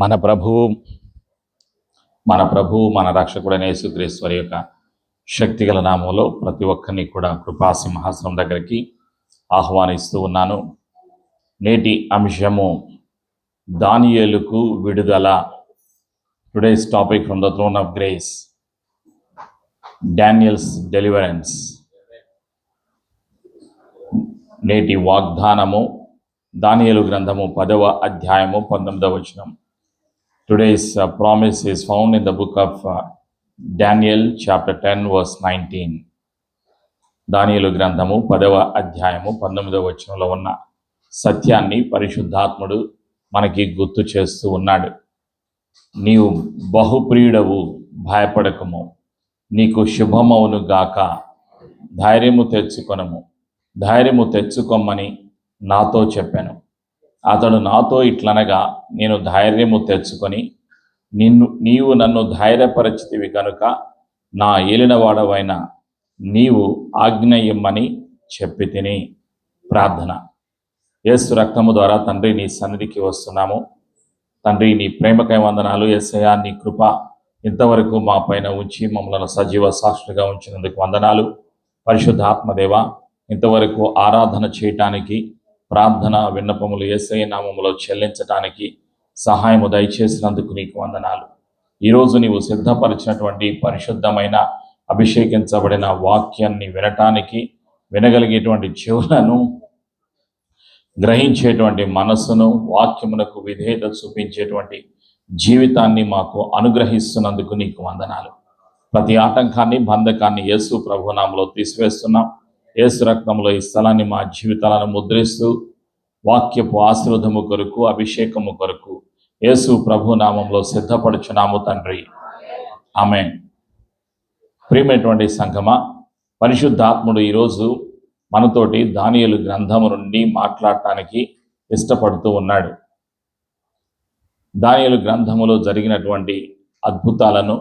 మన ప్రభువు మన రక్షకుడైన యేసుక్రీస్తు వారి యొక్క శక్తిగల నామంలో ప్రతి ఒక్కరిని కూడా కృపా సింహాసనం దగ్గరికి ఆహ్వానిస్తూ ఉన్నాను. నేటి అంశము దానియేలుకు విడుదల. Today's topic from the throne of grace, Daniel's deliverance. నేటి వాగ్దానము దానియేలు గ్రంథము 10వ అధ్యాయము 19వ వచనం. Today's promise is found in the book of Daniel chapter 10 verse 19. దానియేలు గ్రంథము 10వ అధ్యాయము 19వ వచనంలో ఉన్న సత్యాన్ని పరిశుద్ధాత్ముడు మనకి గుర్తు చేస్తూ ఉన్నాడు. నీవు బహుప్రియుడవు, భయపడకము, నీకు శుభమవును గాక, ధైర్యము తెచ్చుకొమ్మని నాతో చెప్పాను. అతడు నాతో ఇట్లనగా, నేను ధైర్యము తెచ్చుకొని నీవు నన్ను ధైర్యపరచితివి కనుక నా ఏలినవాడవైన నీవు ఆజ్ఞ ఇమ్మని చెప్పి తిని. ప్రార్థన. యేసు రక్తము ద్వారా తండ్రి నీ సన్నిధికి వస్తున్నాము. తండ్రి నీ ప్రేమకై వందనాలు. యేసయ్యా నీ కృప ఇంతవరకు మా పైన ఉంచి మమ్మల్ని సజీవ సాక్షిగా ఉంచినందుకు వందనాలు. పరిశుద్ధాత్మదేవ, ఇంతవరకు ఆరాధన చేయటానికి, ప్రార్థన విన్నపములు యేసయ్య నామములో చెల్లించటానికి సహాయము దయచేసినందుకు నీకు వందనాలు. ఈరోజు నీవు సిద్ధపరిచినటువంటి పరిశుద్ధమైన అభిషేకించబడిన వాక్యాన్ని వినటానికి, వినగలిగేటువంటి చెవులను, గ్రహించేటువంటి మనస్సును, వాక్యమునకు విధేయత చూపించేటువంటి జీవితాన్ని మాకు అనుగ్రహిస్తున్నందుకు నీకు వందనాలు. ప్రతి ఆటంకాన్ని, బంధకాన్ని యేసు ప్రభునామములో తీసివేస్తున్నాం. యేసు రక్తంలో ఈ స్థలాన్ని మా జీవితాలను ముద్రిస్తూ వాక్యపు ఆశీర్వాదము కొరకు, అభిషేకము కొరకు యేసు ప్రభు నామంలో సిద్ధపడుచున్నాము తండ్రి. ఆమేన్. ప్రియమైనటువంటి సంఘమా, పరిశుద్ధాత్ముడు ఈరోజు మనతోటి దానియేలు గ్రంథము నుండి మాట్లాడటానికి ఇష్టపడుతూ ఉన్నాడు. దానియేలు గ్రంథములో జరిగినటువంటి అద్భుతాలను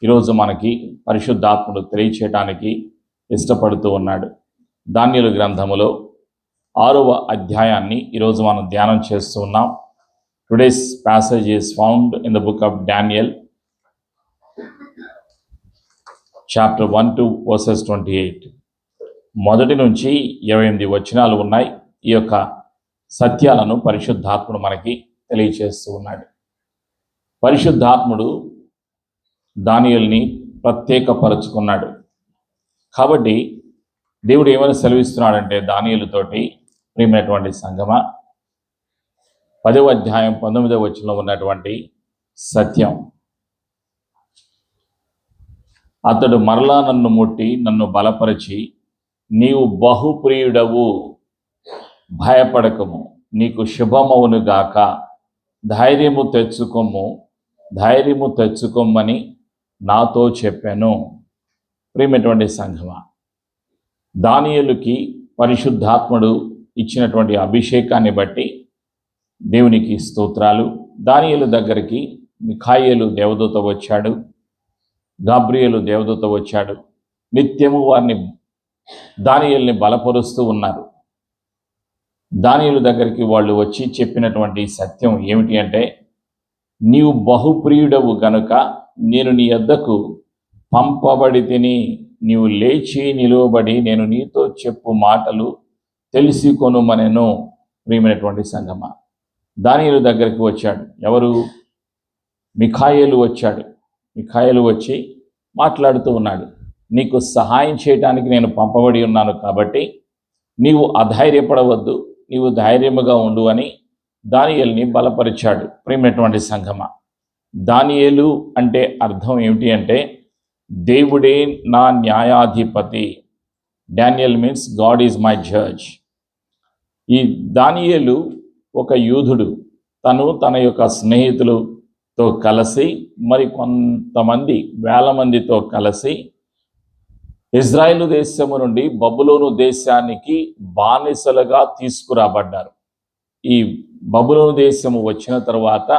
ఈరోజు మనకి పరిశుద్ధాత్ముడు తెలియచేయడానికి ఇష్టపడుతూ ఉన్నాడు. దానియేలు గ్రంథములో 6వ అధ్యాయాన్ని ఈరోజు మనం ధ్యానం చేస్తూ ఉన్నాం. Today's passage is found in the book of Daniel chapter 1 to verses 28. 1 నుంచి 28 వచనాలు ఉన్నాయి. ఈ యొక్క సత్యాలను పరిశుద్ధాత్ముడు మనకి తెలియచేస్తూ ఉన్నాడు. పరిశుద్ధాత్ముడు దానియేలుని ప్రత్యేకపరుచుకున్నాడు. కాబట్టి దేవుడు ఏమని సెలవిస్తున్నాడంటే దానియేలుతోటి, ప్రియమైనటువంటి సంగమా, 10వ అధ్యాయం 19వ వచనంలో ఉన్నటువంటి సత్యం, అతడు మరలా నన్ను ముట్టి నన్ను బలపరిచి, నీవు బహుప్రియుడవు, భయపడకము, నీకు శుభమవును గాక, ధైర్యము తెచ్చుకొమ్మని నాతో చెప్పాను. ప్రియమైనటువంటి సంఘమా, దానియేలుకి పరిశుద్ధాత్ముడు ఇచ్చినటువంటి అభిషేకాన్ని బట్టి దేవునికి స్తోత్రాలు. దానియేలు దగ్గరికి మిఖాయేలు దేవదూత వచ్చాడు, గాబ్రియేలు దేవదూత వచ్చాడు. నిత్యము వారిని, దానియేలుని బలపరుస్తూ ఉన్నారు. దానియేలు దగ్గరికి వాళ్ళు వచ్చి చెప్పినటువంటి సత్యం ఏమిటి అంటే, నీవు బహుప్రియుడవు గనుక నేను నీ యొద్దకు పంపబడి తిని, నీవు లేచి నిలువబడి నేను నీతో చెప్పు మాటలు తెలుసుకొనుమనెను. ప్రియమైనటువంటి సంగమా, దానియేలు దగ్గరికి వచ్చాడు. ఎవరు? మిఖాయేలు వచ్చాడు. మిఖాయేలు వచ్చి మాట్లాడుతూ ఉన్నాడు. నీకు సహాయం చేయడానికి నేను పంపబడి ఉన్నాను కాబట్టి నీవు అధైర్యపడవద్దు, నీవు ధైర్యముగా ఉండు అని దానియేలుని బలపరిచాడు. ప్రియమైనటువంటి సంగమా, దానియేలు అంటే అర్థం ఏమిటి అంటే, దేవుడే నా న్యాయాధిపతి. Daniel means God is my judge. ఈ దానియేలు ఒక యూదుడు. తన యొక్క స్నేహితులతో కలిసి, మరి కొంతమంది వేల మందితో కలిసి ఇజ్రాయేలు దేశము నుండి బబులోను దేశానికి బానిసలుగా తీసుకురాబడ్డారు. ఈ బబులోను దేశము వచ్చిన తర్వాత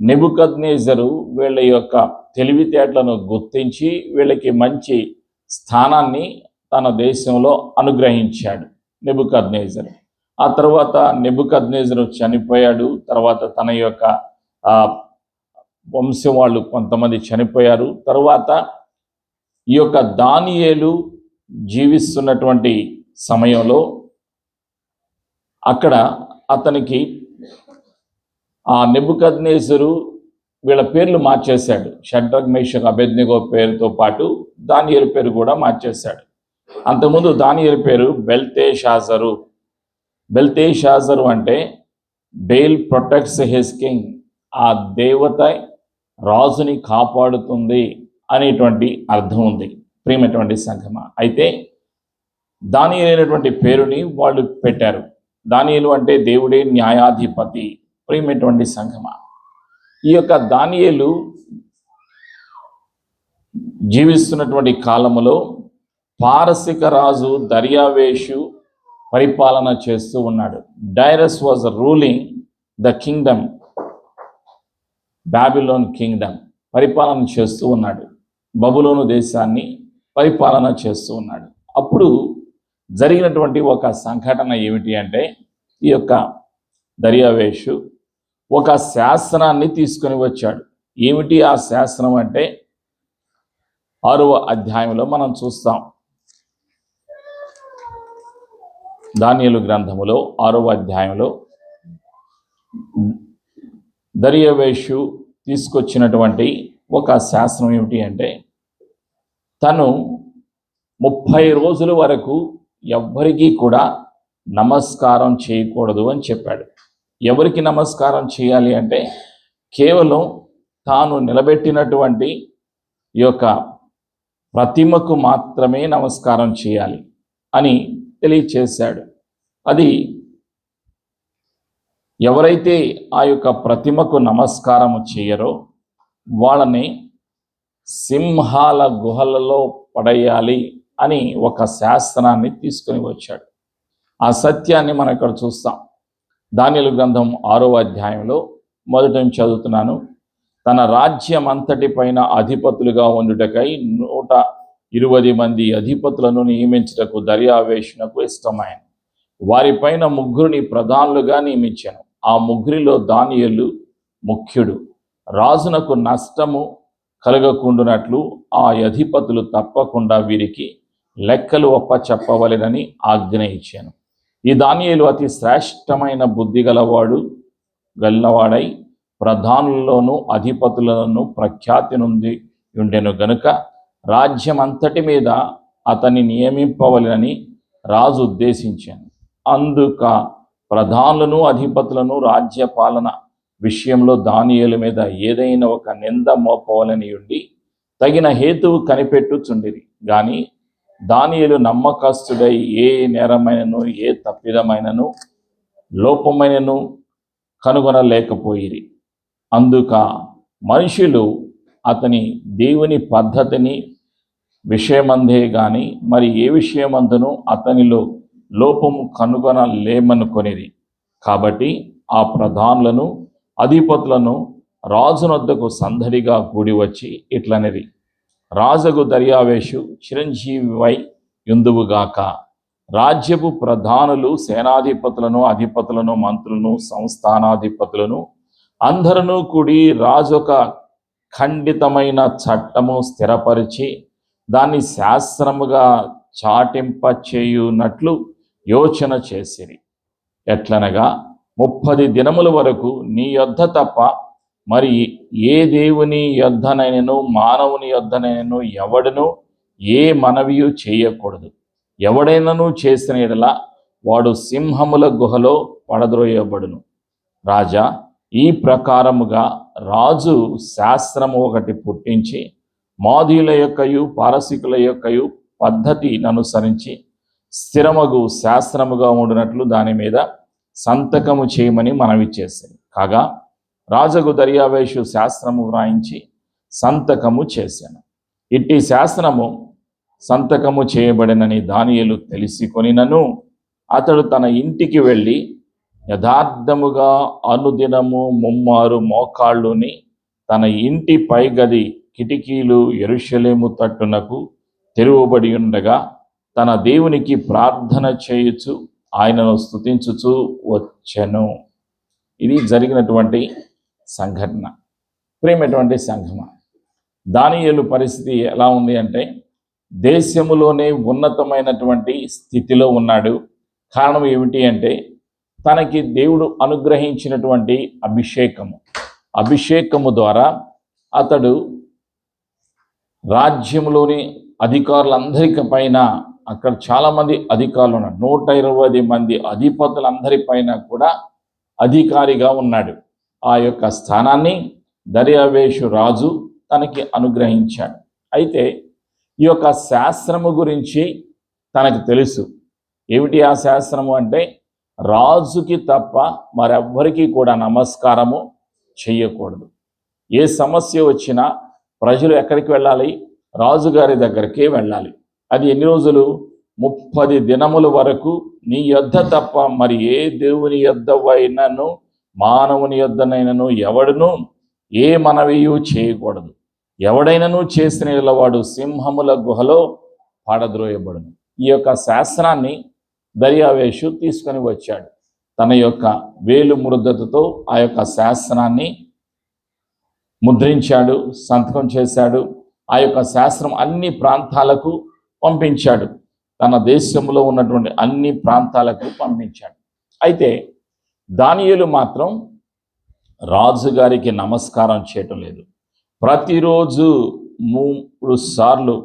నెబుకద్నెజరు వీళ్ళ యొక్క తెలివితేటలను గుర్తించి వీళ్ళకి మంచి స్థానాన్ని తన దేశంలో అనుగ్రహించాడు నెబుకద్నెజరు. ఆ తర్వాత నెబుకద్నెజరు చనిపోయాడు. తర్వాత తన యొక్క వంశం వాళ్ళు కొంతమంది చనిపోయారు. తరువాత ఈ యొక్క దానియేలు జీవిస్తున్నటువంటి సమయంలో అక్కడ అతనికి ఆ నెబుకద్నెజరు వీళ్ళ పేర్లు మార్చేశాడు. షడ్రక్ మేషక్ అబేద్నెగో పేరుతో పాటు దానియేలు పేరు కూడా మార్చేశాడు. అంతకుముందు దానియేలు పేరు బెల్తెషాజరు. బెల్తెషాజరు అంటే బేల్ ప్రొటెక్ట్స్ హిస్ కింగ్, ఆ దేవత రాజుని కాపాడుతుంది అనేటువంటి అర్థం ఉంది. ప్రియమైనటువంటి సంఘమా, అయితే దానియేలు అనేటువంటి పేరుని వాళ్ళు పెట్టారు. దానియేలు అంటే దేవుడే న్యాయాధిపతి. ప్రియమైనటువంటి సంఘమా, ఈ యొక్క దానియేలు జీవిస్తున్నటువంటి కాలంలో పారసిక రాజు దర్యావేషు పరిపాలన చేస్తూ ఉన్నాడు. Darius was ruling the kingdom, Babylon kingdom పరిపాలన చేస్తూ ఉన్నాడు. బబులోను దేశాన్ని పరిపాలన చేస్తూ ఉన్నాడు. అప్పుడు జరిగినటువంటి ఒక సంఘటన ఏమిటి అంటే, ఈ యొక్క దర్యావేషు ఒక శాసనాన్ని తీసుకొని వచ్చాడు. ఏమిటి ఆ శాసనం అంటే 6వ అధ్యాయంలో మనం చూస్తాం. దానియేలు గ్రంథములో 6వ అధ్యాయంలో దర్యావేషు తీసుకొచ్చినటువంటి ఒక శాసనం ఏమిటి అంటే, తను 30 రోజుల వరకు ఎవ్వరికీ కూడా నమస్కారం చేయకూడదు అని చెప్పాడు. ఎవరికి నమస్కారం చేయాలి అంటే, కేవలం తాను నిలబెట్టినటువంటి ఈ యొక్క ప్రతిమకు మాత్రమే నమస్కారం చేయాలి అని తెలియచేశాడు. అది ఎవరైతే ఆ యొక్క ప్రతిమకు నమస్కారం చేయరో వాళ్ళని సింహాల గుహలలో పడేయాలి అని ఒక శాస్త్రాన్ని తీసుకొని వచ్చాడు. ఆ సత్యాన్ని మనం ఇక్కడ చూస్తాం. దానియేలు గ్రంథం 6వ అధ్యాయంలో మొదటి నుంచి చదువుతున్నాను. తన రాజ్యం అంతటి పైన అధిపతులుగా ఉండుటకై 120 మంది అధిపతులను నియమించుటకు దర్యావేషునకు ఇష్టమైన వారిపైన 3 ప్రధానులుగా నియమించాను. ఆ 3 దానియేలు ముఖ్యుడు. రాజునకు నష్టము కలగకుండునట్లు ఆ అధిపతులు తప్పకుండా వీరికి లెక్కలు ఒప్పచెప్పవలెనని ఆజ్ఞ ఇచ్చాను. ఈ దానియేలు అతి శ్రేష్టమైన బుద్ధి గలవాడై ప్రధానుల్లోనూ అధిపతులను ప్రఖ్యాతి నుండి ఉండెను గనుక రాజ్యం అంతటి మీద అతన్ని నియమింపవలెనని రాజు ఉద్దేశించాను. అందుక ప్రధానులను అధిపతులను రాజ్యపాలన విషయంలో దానియేలు మీద ఏదైనా ఒక నింద మోపవలని ఉండి తగిన హేతువు కనిపెట్టుచుండిరి. గాని దానియేలు నమ్మకస్తుడై ఏ నేరమైనను ఏ తప్పిదమైనను లోపమైనను కనుగొనలేకపోయిరి. అందుక మనుషులు అతని దేవుని పద్ధతిని విషయమందే గాని మరి ఏ విషయమందును అతనిలో లోపము కనుగొనలేమనుకొనిరి. కాబట్టి ఆ ప్రధానులను అధిపతులను రాజునొద్దకు సందడిగా కూడి వచ్చి ఇట్లనిరి, రాజగు దర్యావేషు చిరంజీవివై యుందువుగాక. రాజ్యపు ప్రధానులు సేనాధిపతులను అధిపతులను మంత్రులను సంస్థానాధిపతులను అందరూ కూడి రాజొక ఖండితమైన చట్టము స్థిరపరిచి దాన్ని శాస్త్రముగా చాటింపచేయునట్లు యోచన చేసిరి. ఎట్లనగా 30 దినముల వరకు నీ యొద్ద తప్ప మరి ఏ దేవుని యొద్దనైనను మానవుని యొద్దనైనను ఎవడును ఏ మనవియు చేయకూడదు. ఎవడైనను చేసిన యెడల వాడు సింహముల గుహలో పడద్రోయబడును. రాజా, ఈ ప్రకారముగా రాజు శాస్త్రము ఒకటి పుట్టించి మాదీయుల యొక్కయు పారసీకుల యొక్కయు పద్ధతిని అనుసరించి స్థిరమగు శాస్త్రముగా ఉండినట్లు దాని మీద సంతకము చేయమని మనవి చేసింది. కాగా రాజగు దర్యావేషు శాస్త్రము వ్రాయించి సంతకము చేశాను. ఇట్టి శాస్త్రము సంతకము చేయబడినని దానియేలు తెలిసికొనినను అతడు తన ఇంటికి వెళ్ళి యథార్థముగా అనుదినము 3 మోకాళ్ళుని తన ఇంటి పైగది కిటికీలు యెరూషలేము తట్టునకు తెరువబడి ఉండగా తన దేవునికి ప్రార్థన చేయుచు ఆయనను స్తుతించుచు వచ్చెను. ఇది జరిగినటువంటి సంఘటన. ప్రియమైనటువంటి సంఘమా, దానియేలు పరిస్థితి ఎలా ఉంది అంటే దేశములోనే ఉన్నతమైనటువంటి స్థితిలో ఉన్నాడు. కారణం ఏమిటి అంటే తనకి దేవుడు అనుగ్రహించినటువంటి అభిషేకము ద్వారా అతడు రాజ్యంలోని అధికారులందరికీ పైన, అక్కడ చాలామంది అధికారులు ఉన్నారు, 120 మంది అధిపతులందరిపైన కూడా అధికారిగా ఉన్నాడు. ఆ యొక్క స్థానాన్ని దర్యావేషు రాజు తనకి అనుగ్రహించాడు. అయితే ఈ యొక్క శాస్త్రము గురించి తనకు తెలుసు. ఏమిటి ఆ శాస్త్రము అంటే రాజుకి తప్ప మరెవ్వరికీ కూడా నమస్కారము చెయ్యకూడదు. ఏ సమస్య వచ్చినా ప్రజలు ఎక్కడికి వెళ్ళాలి? రాజుగారి దగ్గరికే వెళ్ళాలి. అది ఎన్ని రోజులు? 30 దినముల వరకు నీ యొద్ద తప్ప మరి ఏ దేవుని యొద్దవైనను మానవుని యొద్దనైనను ఎవడును ఏ మనవియు చేయకూడదు. ఎవడైనను చేసిన వాడు సింహముల గుహలో పడద్రోయబడును. ఈ యొక్క శాస్త్రాన్ని దర్యావేషు తీసుకొని వచ్చాడు. తన యొక్క వేలు ముద్రతో ఆ యొక్క శాస్త్రాన్ని ముద్రించాడు, సంతకం చేశాడు. ఆ యొక్క శాస్త్రం అన్ని ప్రాంతాలకు పంపించాడు. తన దేశంలో ఉన్నటువంటి అన్ని ప్రాంతాలకు పంపించాడు. అయితే దానియేలు మాత్రం రాజుగారికి నమస్కారం చేయటం లేదు. ప్రతిరోజు 3 సార్లు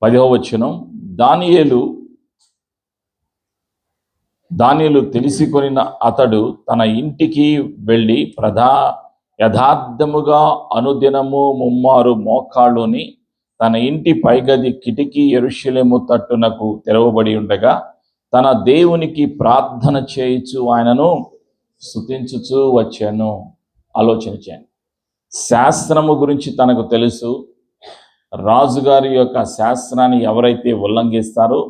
10వ వచనం, దానియేలు తెలిసికొనిన అతడు తన ఇంటికి వెళ్ళి యథార్థముగా అనుదినము 3 మోకాళ్ళుని తన ఇంటి పైగది కిటికీ యెరూషలేము తట్టునకు తెరవబడి ఉండగా తన దేవునికి ప్రార్థన చేయుచు ఆయనను స్తుతించుచూ వచ్చాను. ఆలోచించాను. శాస్త్రము గురించి తనకు తెలుసు. రాజుగారి యొక్క శాస్త్రాన్ని ఎవరైతే ఉల్లంఘిస్తారో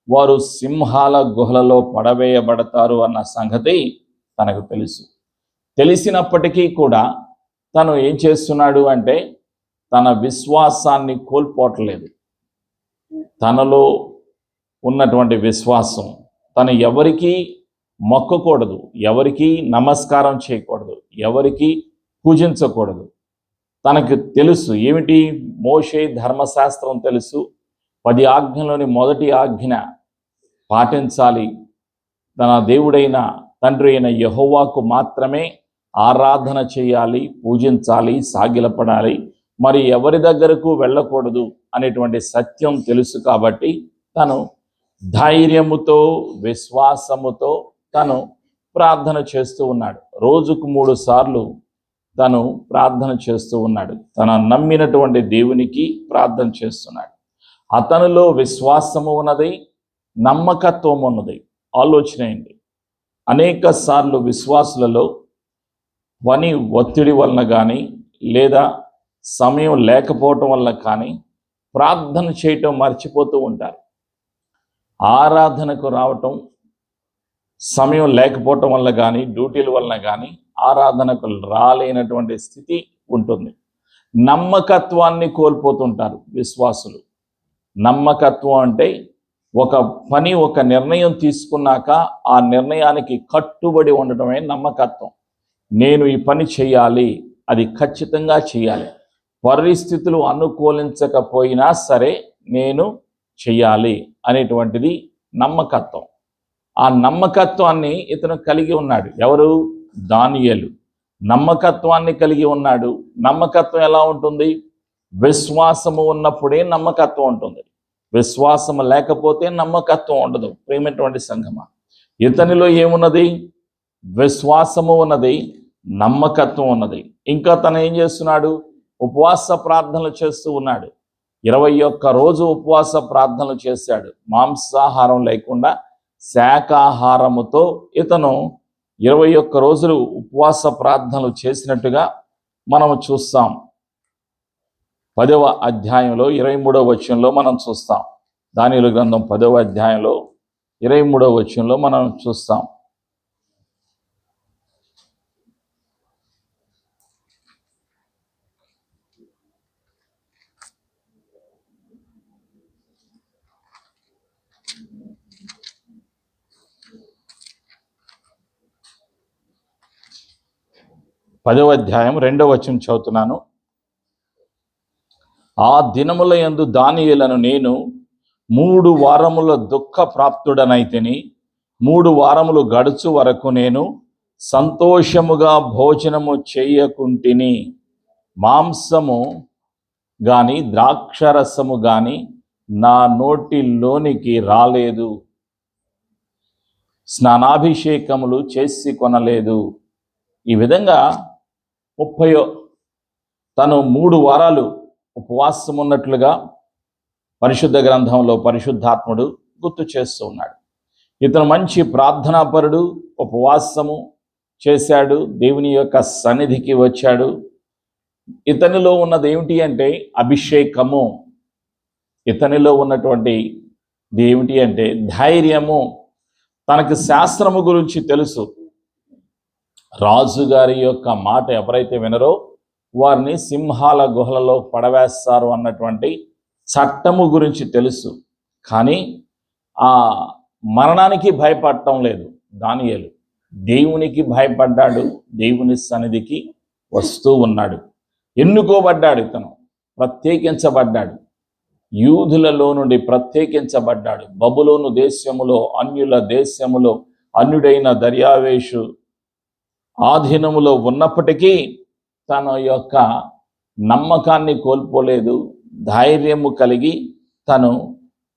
వారు సింహాల గుహలలో పడవేయబడతారు అన్న సంగతి తనకు తెలుసు. తెలిసినప్పటికీ కూడా తను ఏం చేస్తున్నాడు అంటే తన విశ్వాసాన్ని కోల్పోవట్లేదు. తనలో ఉన్నటువంటి విశ్వాసం, తను ఎవరికి మొక్కకూడదు, ఎవరికి నమస్కారం చేయకూడదు, ఎవరికి పూజించకూడదు. తనకు తెలుసు ఏమిటి? మోషే ధర్మశాస్త్రం తెలుసు. 10 ఆజ్ఞలోని మొదటి ఆజ్ఞ పాటించాలి. తన దేవుడైన తండ్రి అయిన యెహోవాకు మాత్రమే ఆరాధన చేయాలి, పూజించాలి, సాగిలపడాలి, మరి ఎవరి దగ్గరకు వెళ్ళకూడదు అనేటువంటి సత్యం తెలుసు. కాబట్టి తను ధైర్యముతో విశ్వాసముతో తను ప్రార్థన చేస్తూ ఉన్నాడు. రోజుకు 3 సార్లు తను ప్రార్థన చేస్తూ ఉన్నాడు. తన నమ్మినటువంటి దేవునికి ప్రార్థన చేస్తున్నాడు. అతనిలో విశ్వాసము ఉన్నది, నమ్మకత్వం ఉన్నది. ఆలోచనేయండి, అనేక సార్లు విశ్వాసులలో పని ఒత్తిడి వలన కానీ లేదా సమయం లేకపోవటం వల్ల కానీ ప్రార్థన చేయటం మర్చిపోతూ ఉంటారు. ఆరాధనకు రావటం సమయం లేకపోవటం వల్ల కానీ డ్యూటీల వలన కానీ ఆరాధనకు రాలేనటువంటి స్థితి ఉంటుంది. నమ్మకత్వాన్ని కోల్పోతుంటారు విశ్వాసులు. నమ్మకత్వం అంటే ఒక పని, ఒక నిర్ణయం తీసుకున్నాక ఆ నిర్ణయానికి కట్టుబడి ఉండటమే నమ్మకత్వం. నేను ఈ పని చేయాలి, అది ఖచ్చితంగా చేయాలి, పరిస్థితులు అనుకూలించకపోయినా సరే నేను చెయ్యాలి అనేటువంటిది నమ్మకత్వం. ఆ నమ్మకత్వాన్ని ఇతను కలిగి ఉన్నాడు. ఎవరు? దానియేలు నమ్మకత్వాన్ని కలిగి ఉన్నాడు. నమ్మకత్వం ఎలా ఉంటుంది? విశ్వాసము ఉన్నప్పుడే నమ్మకత్వం ఉంటుంది. విశ్వాసము లేకపోతే నమ్మకత్వం ఉండదు. ప్రియమైనటువంటి సంఘమా, ఇతనిలో ఏమున్నది? విశ్వాసము ఉన్నది, నమ్మకత్వం ఉన్నది. ఇంకా తను ఏం చేస్తున్నాడు? ఉపవాస ప్రార్థనలు చేస్తూ ఉన్నాడు. 21 రోజు ఉపవాస ప్రార్థనలు చేశాడు. మాంసాహారం లేకుండా శాకాహారముతో ఇతను 21 రోజులు ఉపవాస ప్రార్థనలు చేసినట్టుగా మనము చూస్తాం. 10వ అధ్యాయంలో 23వ వచనంలో మనం చూస్తాం. దానియేలు గ్రంథం 10వ అధ్యాయంలో 23వ వచనంలో మనం చూస్తాం. 10వ అధ్యాయం 2వ వచనం చదువుతున్నాను. ఆ దినముల యందు దానియేలును నేను 3 వారముల దుఃఖ ప్రాప్తుడనైతిని. 3 వారములు గడుచు వరకు నేను సంతోషముగా భోజనము చేయకుంటిని. మాంసము గాని ద్రాక్షరసము గాని నా నోటిలోనికి రాలేదు. స్నానాభిషేకములు చేసి కొనలేదు. ఈ విధంగా 30 తను 3 వారాలు ఉపవాసం ఉన్నట్లుగా పరిశుద్ధ గ్రంథంలో పరిశుద్ధాత్ముడు గుర్తు చేస్తూ ఉన్నాడు. ఇతను మంచి ప్రార్థనాపరుడు, ఉపవాసము చేశాడు, దేవుని యొక్క సన్నిధికి వచ్చాడు. ఇతనిలో ఉన్నది ఏమిటి అంటే అభిషేకము. ఇతనిలో ఉన్నటువంటి ఏమిటి అంటే ధైర్యము. తనకి శాస్త్రము గురించి తెలుసు. రాజుగారి యొక్క మాట ఎవరైతే వినరో వారిని సింహాల గుహలలో పడవేస్తారు అన్నటువంటి చట్టము గురించి తెలుసు. కానీ ఆ మరణానికి భయపడటం లేదు దానియేలు. దేవునికి భయపడ్డాడు, దేవుని సన్నిధికి వస్తూ ఉన్నాడు. ఎన్నుకోబడ్డాడు, ఇతను ప్రత్యేకించబడ్డాడు, యూదులలో నుండి ప్రత్యేకించబడ్డాడు. బబులోను దేశములో, అన్యుల దేశములో, అన్యుడైన దర్యావేషు ఆధీనములో ఉన్నప్పటికీ తన యొక్క నమ్మకాన్ని కోల్పోలేదు. ధైర్యము కలిగి తను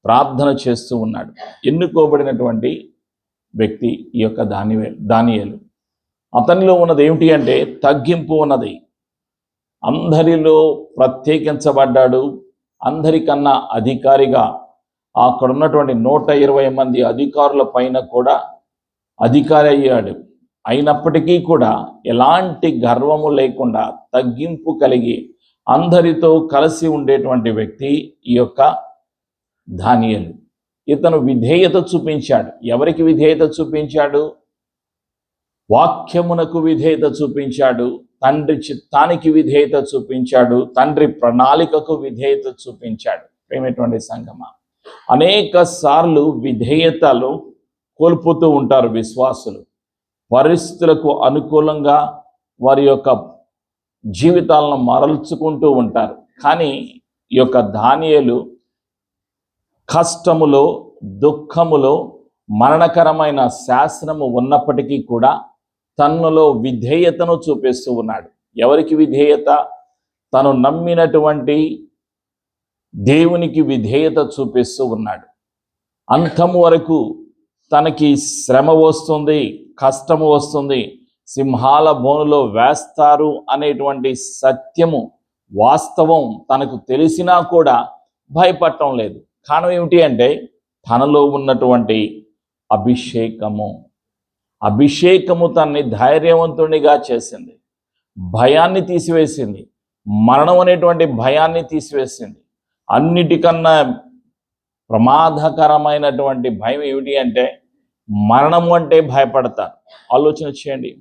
ప్రార్థన చేస్తూ ఉన్నాడు. ఎన్నుకోబడినటువంటి వ్యక్తి ఈ యొక్క దానియేలు. అతనిలో ఉన్నది ఏమిటి అంటే తగ్గింపు ఉన్నది. అందరిలో ప్రత్యేకించబడ్డాడు. అందరికన్నా అధికారిగా అక్కడ ఉన్నటువంటి 120 మంది అధికారుల పైన కూడా అధికారి అయ్యాడు. అయినప్పటికీ కూడా ఎలాంటి గర్వము లేకుండా తగ్గింపు కలిగి అందరితో కలిసి ఉండేటువంటి వ్యక్తి ఈ యొక్క దానియేలు. ఇతను విధేయత చూపించాడు. ఎవరికి విధేయత చూపించాడు? వాక్యమునకు విధేయత చూపించాడు. తండ్రి చిత్తానికి విధేయత చూపించాడు. తండ్రి ప్రణాళికకు విధేయత చూపించాడు. ప్రేమటువంటి సంగమా, అనేక సార్లు విధేయతలు కోల్పోతూ ఉంటారు విశ్వాసులు. పరిస్థితులకు అనుకూలంగా వారి యొక్క జీవితాలను మరల్చుకుంటూ ఉంటారు. కానీ ఈ యొక్క దానియేలు కష్టములో, దుఃఖములో, మరణకరమైన శాసనము ఉన్నప్పటికీ కూడా తనలో విధేయతను చూపిస్తూ ఉన్నాడు. ఎవరికి విధేయత? తను నమ్మినటువంటి దేవునికి విధేయత చూపిస్తూ ఉన్నాడు. అంతము వరకు తనకి శ్రమ వస్తుంది, కష్టము వస్తుంది, సింహాల బోనులో వేస్తారు అనేటువంటి సత్యము, వాస్తవం తనకు తెలిసినా కూడా భయపడటం లేదు. కారణం ఏమిటి అంటే తనలో ఉన్నటువంటి అభిషేకము తనని ధైర్యవంతునిగా చేసింది. భయాన్ని తీసివేసింది. మరణం అనేటువంటి భయాన్ని తీసివేసింది. అన్నిటికన్నా ప్రమాదకరమైనటువంటి భయం ఏమిటి అంటే మరణం అంటే భయపడతారు. ఆలోచన చేయండి.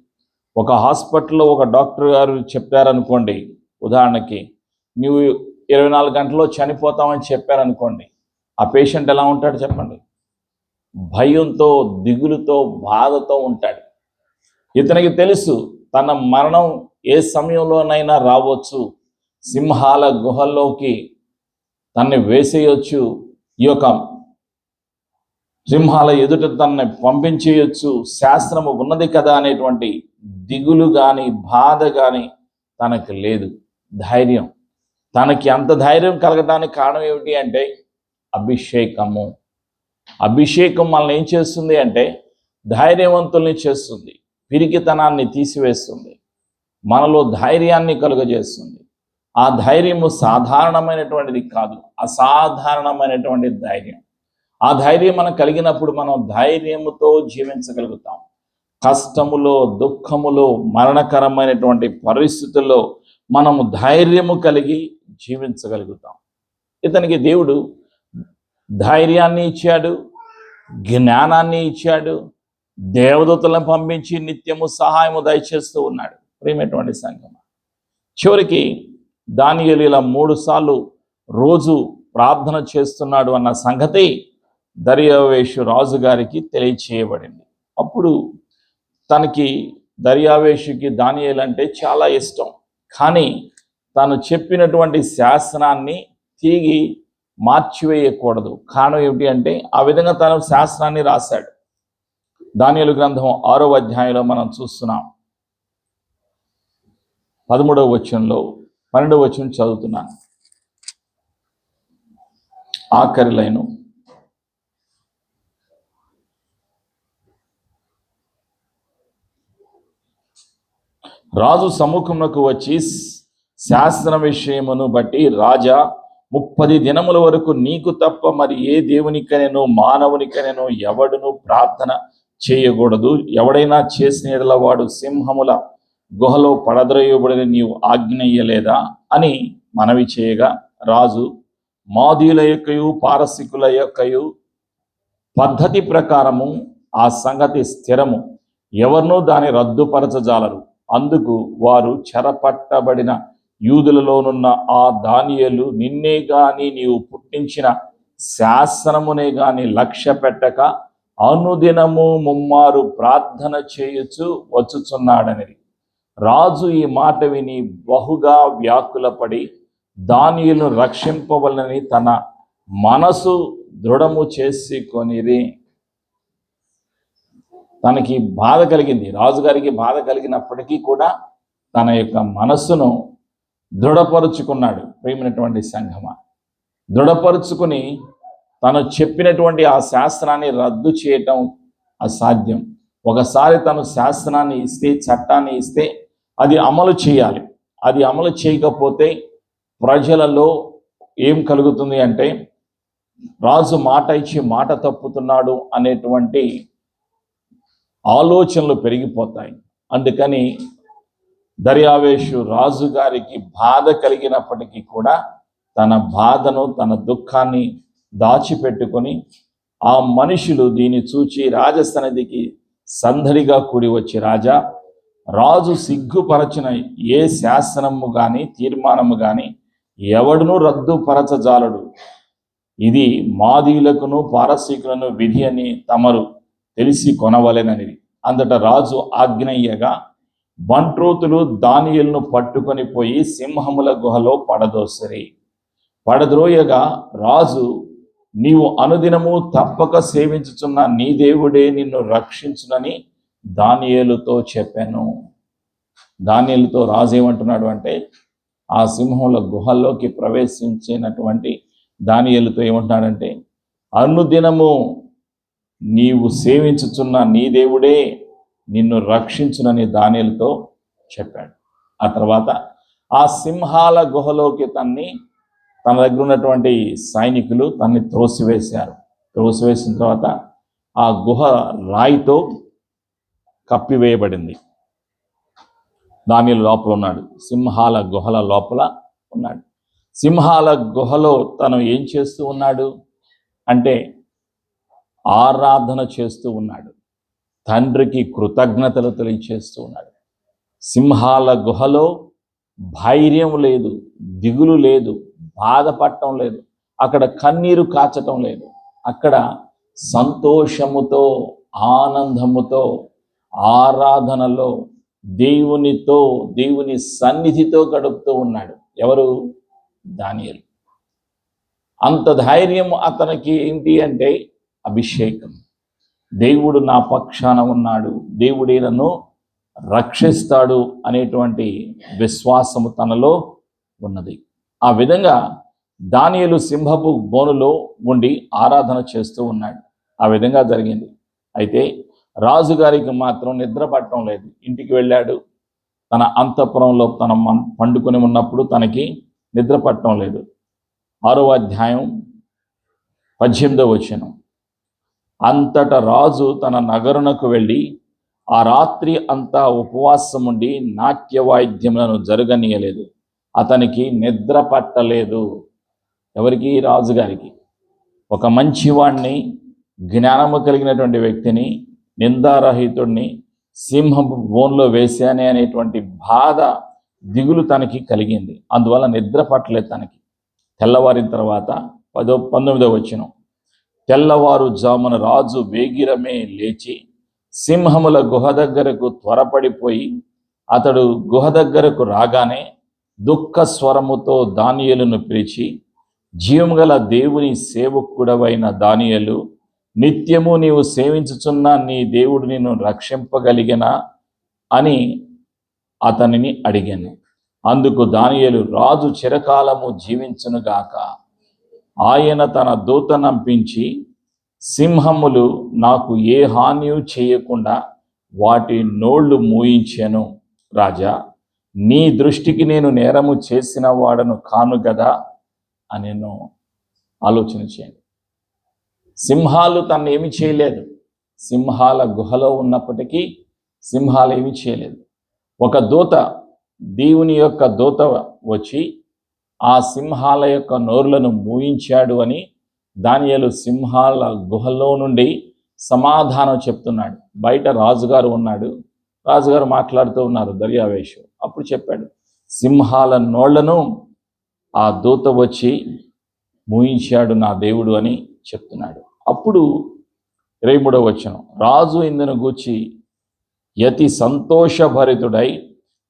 ఒక హాస్పిటల్లో ఒక డాక్టర్ గారు చెప్పారనుకోండి, ఉదాహరణకి నువ్వు 24 గంటల్లో చనిపోతామని చెప్పారనుకోండి, ఆ పేషెంట్ ఎలా ఉంటాడు చెప్పండి? భయంతో, దిగులుతో, బాధతో ఉంటాడు. ఇతనికి తెలుసు తన మరణం ఏ సమయంలోనైనా రావచ్చు. సింహాల గుహల్లోకి తన్ని వేసేయొచ్చు. ఈ యొక్క సింహాల ఎదుట తనని పంపించేయొచ్చు. శాస్త్రము ఉన్నది కదా అనేటువంటి దిగులు కానీ, బాధ కానీ తనకు లేదు. ధైర్యం. తనకి అంత ధైర్యం కలగడానికి కారణం ఏమిటి అంటే అభిషేకము. అభిషేకం మనల్ని ఏం చేస్తుంది అంటే ధైర్యవంతుల్ని చేస్తుంది, పిరికితనాన్ని తీసివేస్తుంది, మనలో ధైర్యాన్ని కలుగజేస్తుంది. ఆ ధైర్యము సాధారణమైనటువంటిది కాదు, అసాధారణమైనటువంటి ధైర్యం. ఆ ధైర్యం మనకు కలిగినప్పుడు మనం ధైర్యముతో జీవించగలుగుతాం. కష్టములో, దుఃఖములో, మరణకరమైనటువంటి పరిస్థితుల్లో మనము ధైర్యము కలిగి జీవించగలుగుతాం. ఇతనికి దేవుడు ధైర్యాన్ని ఇచ్చాడు, జ్ఞానాన్ని ఇచ్చాడు, దేవదూతలను పంపించి నిత్యము సహాయము దయచేస్తూ ఉన్నాడు. ప్రియమైనటువంటి సంగమా, చివరికి దానియేలు ఇలా 3 సార్లు రోజు ప్రార్థన చేస్తున్నాడు అన్న సంగతి దర్యావేషు రాజు గారికి తెలియచేయబడింది. అప్పుడు తనకి దర్యావేషుకి దానియేలు అంటే చాలా ఇష్టం. కానీ తను చెప్పినటువంటి శాసనాన్ని తిరిగి మార్చివేయకూడదు. కారణం ఏమిటి అంటే ఆ విధంగా తను శాసనాన్ని రాశాడు. దానియేలు గ్రంథం 6వ అధ్యాయంలో మనం చూస్తున్నాం. 13వ వచనంలో 12వ వచనం చదువుతున్నాను. ఆఖరి లైను. రాజు సముఖమునకు వచ్చి శాసన విషయమును బట్టి, రాజా 30 దినముల వరకు నీకు తప్ప మరి ఏ దేవునికనెను మానవునికనెను ఎవడును ప్రార్థన చేయకూడదు. ఎవడైనా చేసిన ఎడల వాడు సింహముల గుహలో పడద్రోయబడని నీవు ఆజ్ఞయ్యలేదా అని మనవి చేయగా, రాజు మాదీయుల యొక్కయు పారసికుల యొక్కయు పద్ధతి ప్రకారము ఆ సంగతి స్థిరము, ఎవరినూ దాని రద్దుపరచజాలరు. అందుకు వారు చెరపట్టబడిన యూదులలోనున్న ఆ దానియేలు నిన్నే గాని నీవు పుట్టించిన శాసనమునే గాని లక్ష్య పెట్టక అనుదినము ముమ్మారు ప్రార్థన చేయుచు వచ్చుచున్నాడనిది. రాజు ఈ మాట విని బహుగా వ్యాకులపడి దానియేలును రక్షింపవలనని తన మనసు దృఢము చేసుకొనిరి. తనకి బాధ కలిగింది, రాజుగారికి బాధ కలిగినప్పటికీ కూడా తన యొక్క మనస్సును దృఢపరుచుకున్నాడు. ప్రియమైనటువంటి సంఘమా, దృఢపరుచుకుని తను చెప్పినటువంటి ఆ శాస్త్రాన్ని రద్దు చేయటం అసాధ్యం. ఒకసారి తను శాస్త్రాన్ని ఇస్తే, చట్టాన్ని ఇస్తే అది అమలు చేయాలి. అది అమలు చేయకపోతే ప్రజలలో ఏం కలుగుతుంది అంటే, రాజు మాట ఇచ్చి మాట తప్పుతున్నాడు అనేటువంటి ఆలోచనలు పెరిగిపోతాయి. అందుకని దర్యావేషు రాజుగారికి బాధ కలిగినప్పటికీ కూడా తన బాధను, తన దుఃఖాన్ని దాచిపెట్టుకొని, ఆ మనుషులు దీన్ని చూచి రాజసన్నిధికి సందడిగా కూడి వచ్చి, రాజా, రాజు సిగ్గుపరచిన ఏ శాసనము కానీ తీర్మానము కానీ ఎవడునూ రద్దుపరచజాలడు. ఇది మాదీయులకును పారసీకులను విధి అని తమరు తెలిసి కొనవలెనని. అంతటా రాజు ఆజ్ఞయ్యగా బంట్రోతులు దానియేలును పట్టుకొని పోయి సింహముల గుహలో పడద్రోయగా రాజు, నీవు అనుదినము తప్పక సేవించుచున్న నీ దేవుడే నిన్ను రక్షించునని దానియేలుతో చెప్పాను. దానియేలుతో రాజు ఏమంటున్నాడు అంటే, ఆ సింహముల గుహల్లోకి ప్రవేశించినటువంటి దానియేలుతో ఏమంటున్నాడంటే, అనుదినము నీవు సేవించుచున్న నీ దేవుడే నిన్ను రక్షించునని దానియేలుతో చెప్పాడు. ఆ తర్వాత ఆ సింహాల గుహలోకి తన దగ్గర ఉన్నటువంటి సైనికులు తన్ని త్రోసివేశారు. త్రోసివేసిన తర్వాత ఆ గుహ రాయితో కప్పివేయబడింది. దానియేలు లోపల ఉన్నాడు, సింహాల గుహల లోపల ఉన్నాడు. సింహాల గుహలో తను ఏం చేస్తూ ఉన్నాడు అంటే ఆరాధన చేస్తూ ఉన్నాడు. తండ్రికి కృతజ్ఞతలు తెలియచేస్తూ ఉన్నాడు. సింహాల గుహలో ధైర్యం లేదు, దిగులు లేదు, బాధపడటం లేదు, అక్కడ కన్నీరు కాచటం లేదు. అక్కడ సంతోషముతో, ఆనందముతో, ఆరాధనలో దేవునితో, దేవుని సన్నిధితో గడుపుతూ ఉన్నాడు. ఎవరు? దానియేలు. అంత ధైర్యం అతనికి ఏంటి అంటే అభిషేకం. దేవుడు నా పక్షాన ఉన్నాడు, దేవుడే నన్ను రక్షిస్తాడు అనేటువంటి విశ్వాసము తనలో ఉన్నది. ఆ విధంగా దానియేలు సింహపు బోనులో ఉండి ఆరాధన చేస్తూ ఉన్నాడు. ఆ విధంగా జరిగింది. అయితే రాజుగారికి మాత్రం నిద్ర పట్టడం లేదు. ఇంటికి వెళ్ళాడు. తన అంతఃపురంలో తన పండుకొని ఉన్నప్పుడు తనకి నిద్ర పట్టడం లేదు. 6వ అధ్యాయం 18వ వచనం. అంతటా రాజు తన నగరునకు వెళ్ళి ఆ రాత్రి అంతా ఉపవాసం ఉండి నాట్య వాయిద్యములను జరగనీయలేదు. అతనికి నిద్ర పట్టలేదు. ఎవరికి? రాజుగారికి. ఒక మంచివాణ్ణి, జ్ఞానము కలిగినటువంటి వ్యక్తిని, నిందారహితుడిని సింహపు బోన్లో వేశానే అనేటువంటి బాధ, దిగులు తనకి కలిగింది. అందువల్ల నిద్ర పట్టలేదు తనకి. తెల్లవారిన తర్వాత 19వ వచనం. తెల్లవారు జామున రాజు వేగిరమే లేచి సింహముల గుహ దగ్గరకు త్వరపడిపోయి అతడు గుహ దగ్గరకు రాగానే దుఃఖ స్వరముతో దానియేలును పిలిచి, జీవము గల దేవుని సేవకుడవైన దానియేలు, నిత్యము నీవు సేవించుచున్న నీ దేవుడు నిన్ను రక్షింపగలిగినా అని అతనిని అడిగాను. అందుకు దానియేలు, రాజు చిరకాలము జీవించునుగాక. ఆయన తన దూతనంపించి, సింహములు నాకు ఏ హానియు చేయకుండా వాటి నోళ్లు మూయించెను. రాజా, నీ దృష్టికి నేను నేరము చేసిన వాడను కాను గదా అని నేను ఆలోచన చేయండి. సింహాలు తను ఏమి చేయలేదు. సింహాల గుహలో ఉన్నప్పటికీ సింహాలు ఏమి చేయలేదు. ఒక దూత, దేవుని యొక్క దూత వచ్చి ఆ సింహాల యొక్క నోరులను మూయించాడు అని దానియేలు సింహాల గుహలో నుండి సమాధానం చెప్తున్నాడు. బయట రాజుగారు ఉన్నాడు, రాజుగారు మాట్లాడుతూ ఉన్నారు దర్యావేషు. అప్పుడు చెప్పాడు, సింహాల నోళ్లను ఆ దూత వచ్చి మూయించాడు నా దేవుడు అని చెప్తున్నాడు. అప్పుడు 23వ వచనం, రాజు ఇందును గూర్చి యతి సంతోషభరితుడై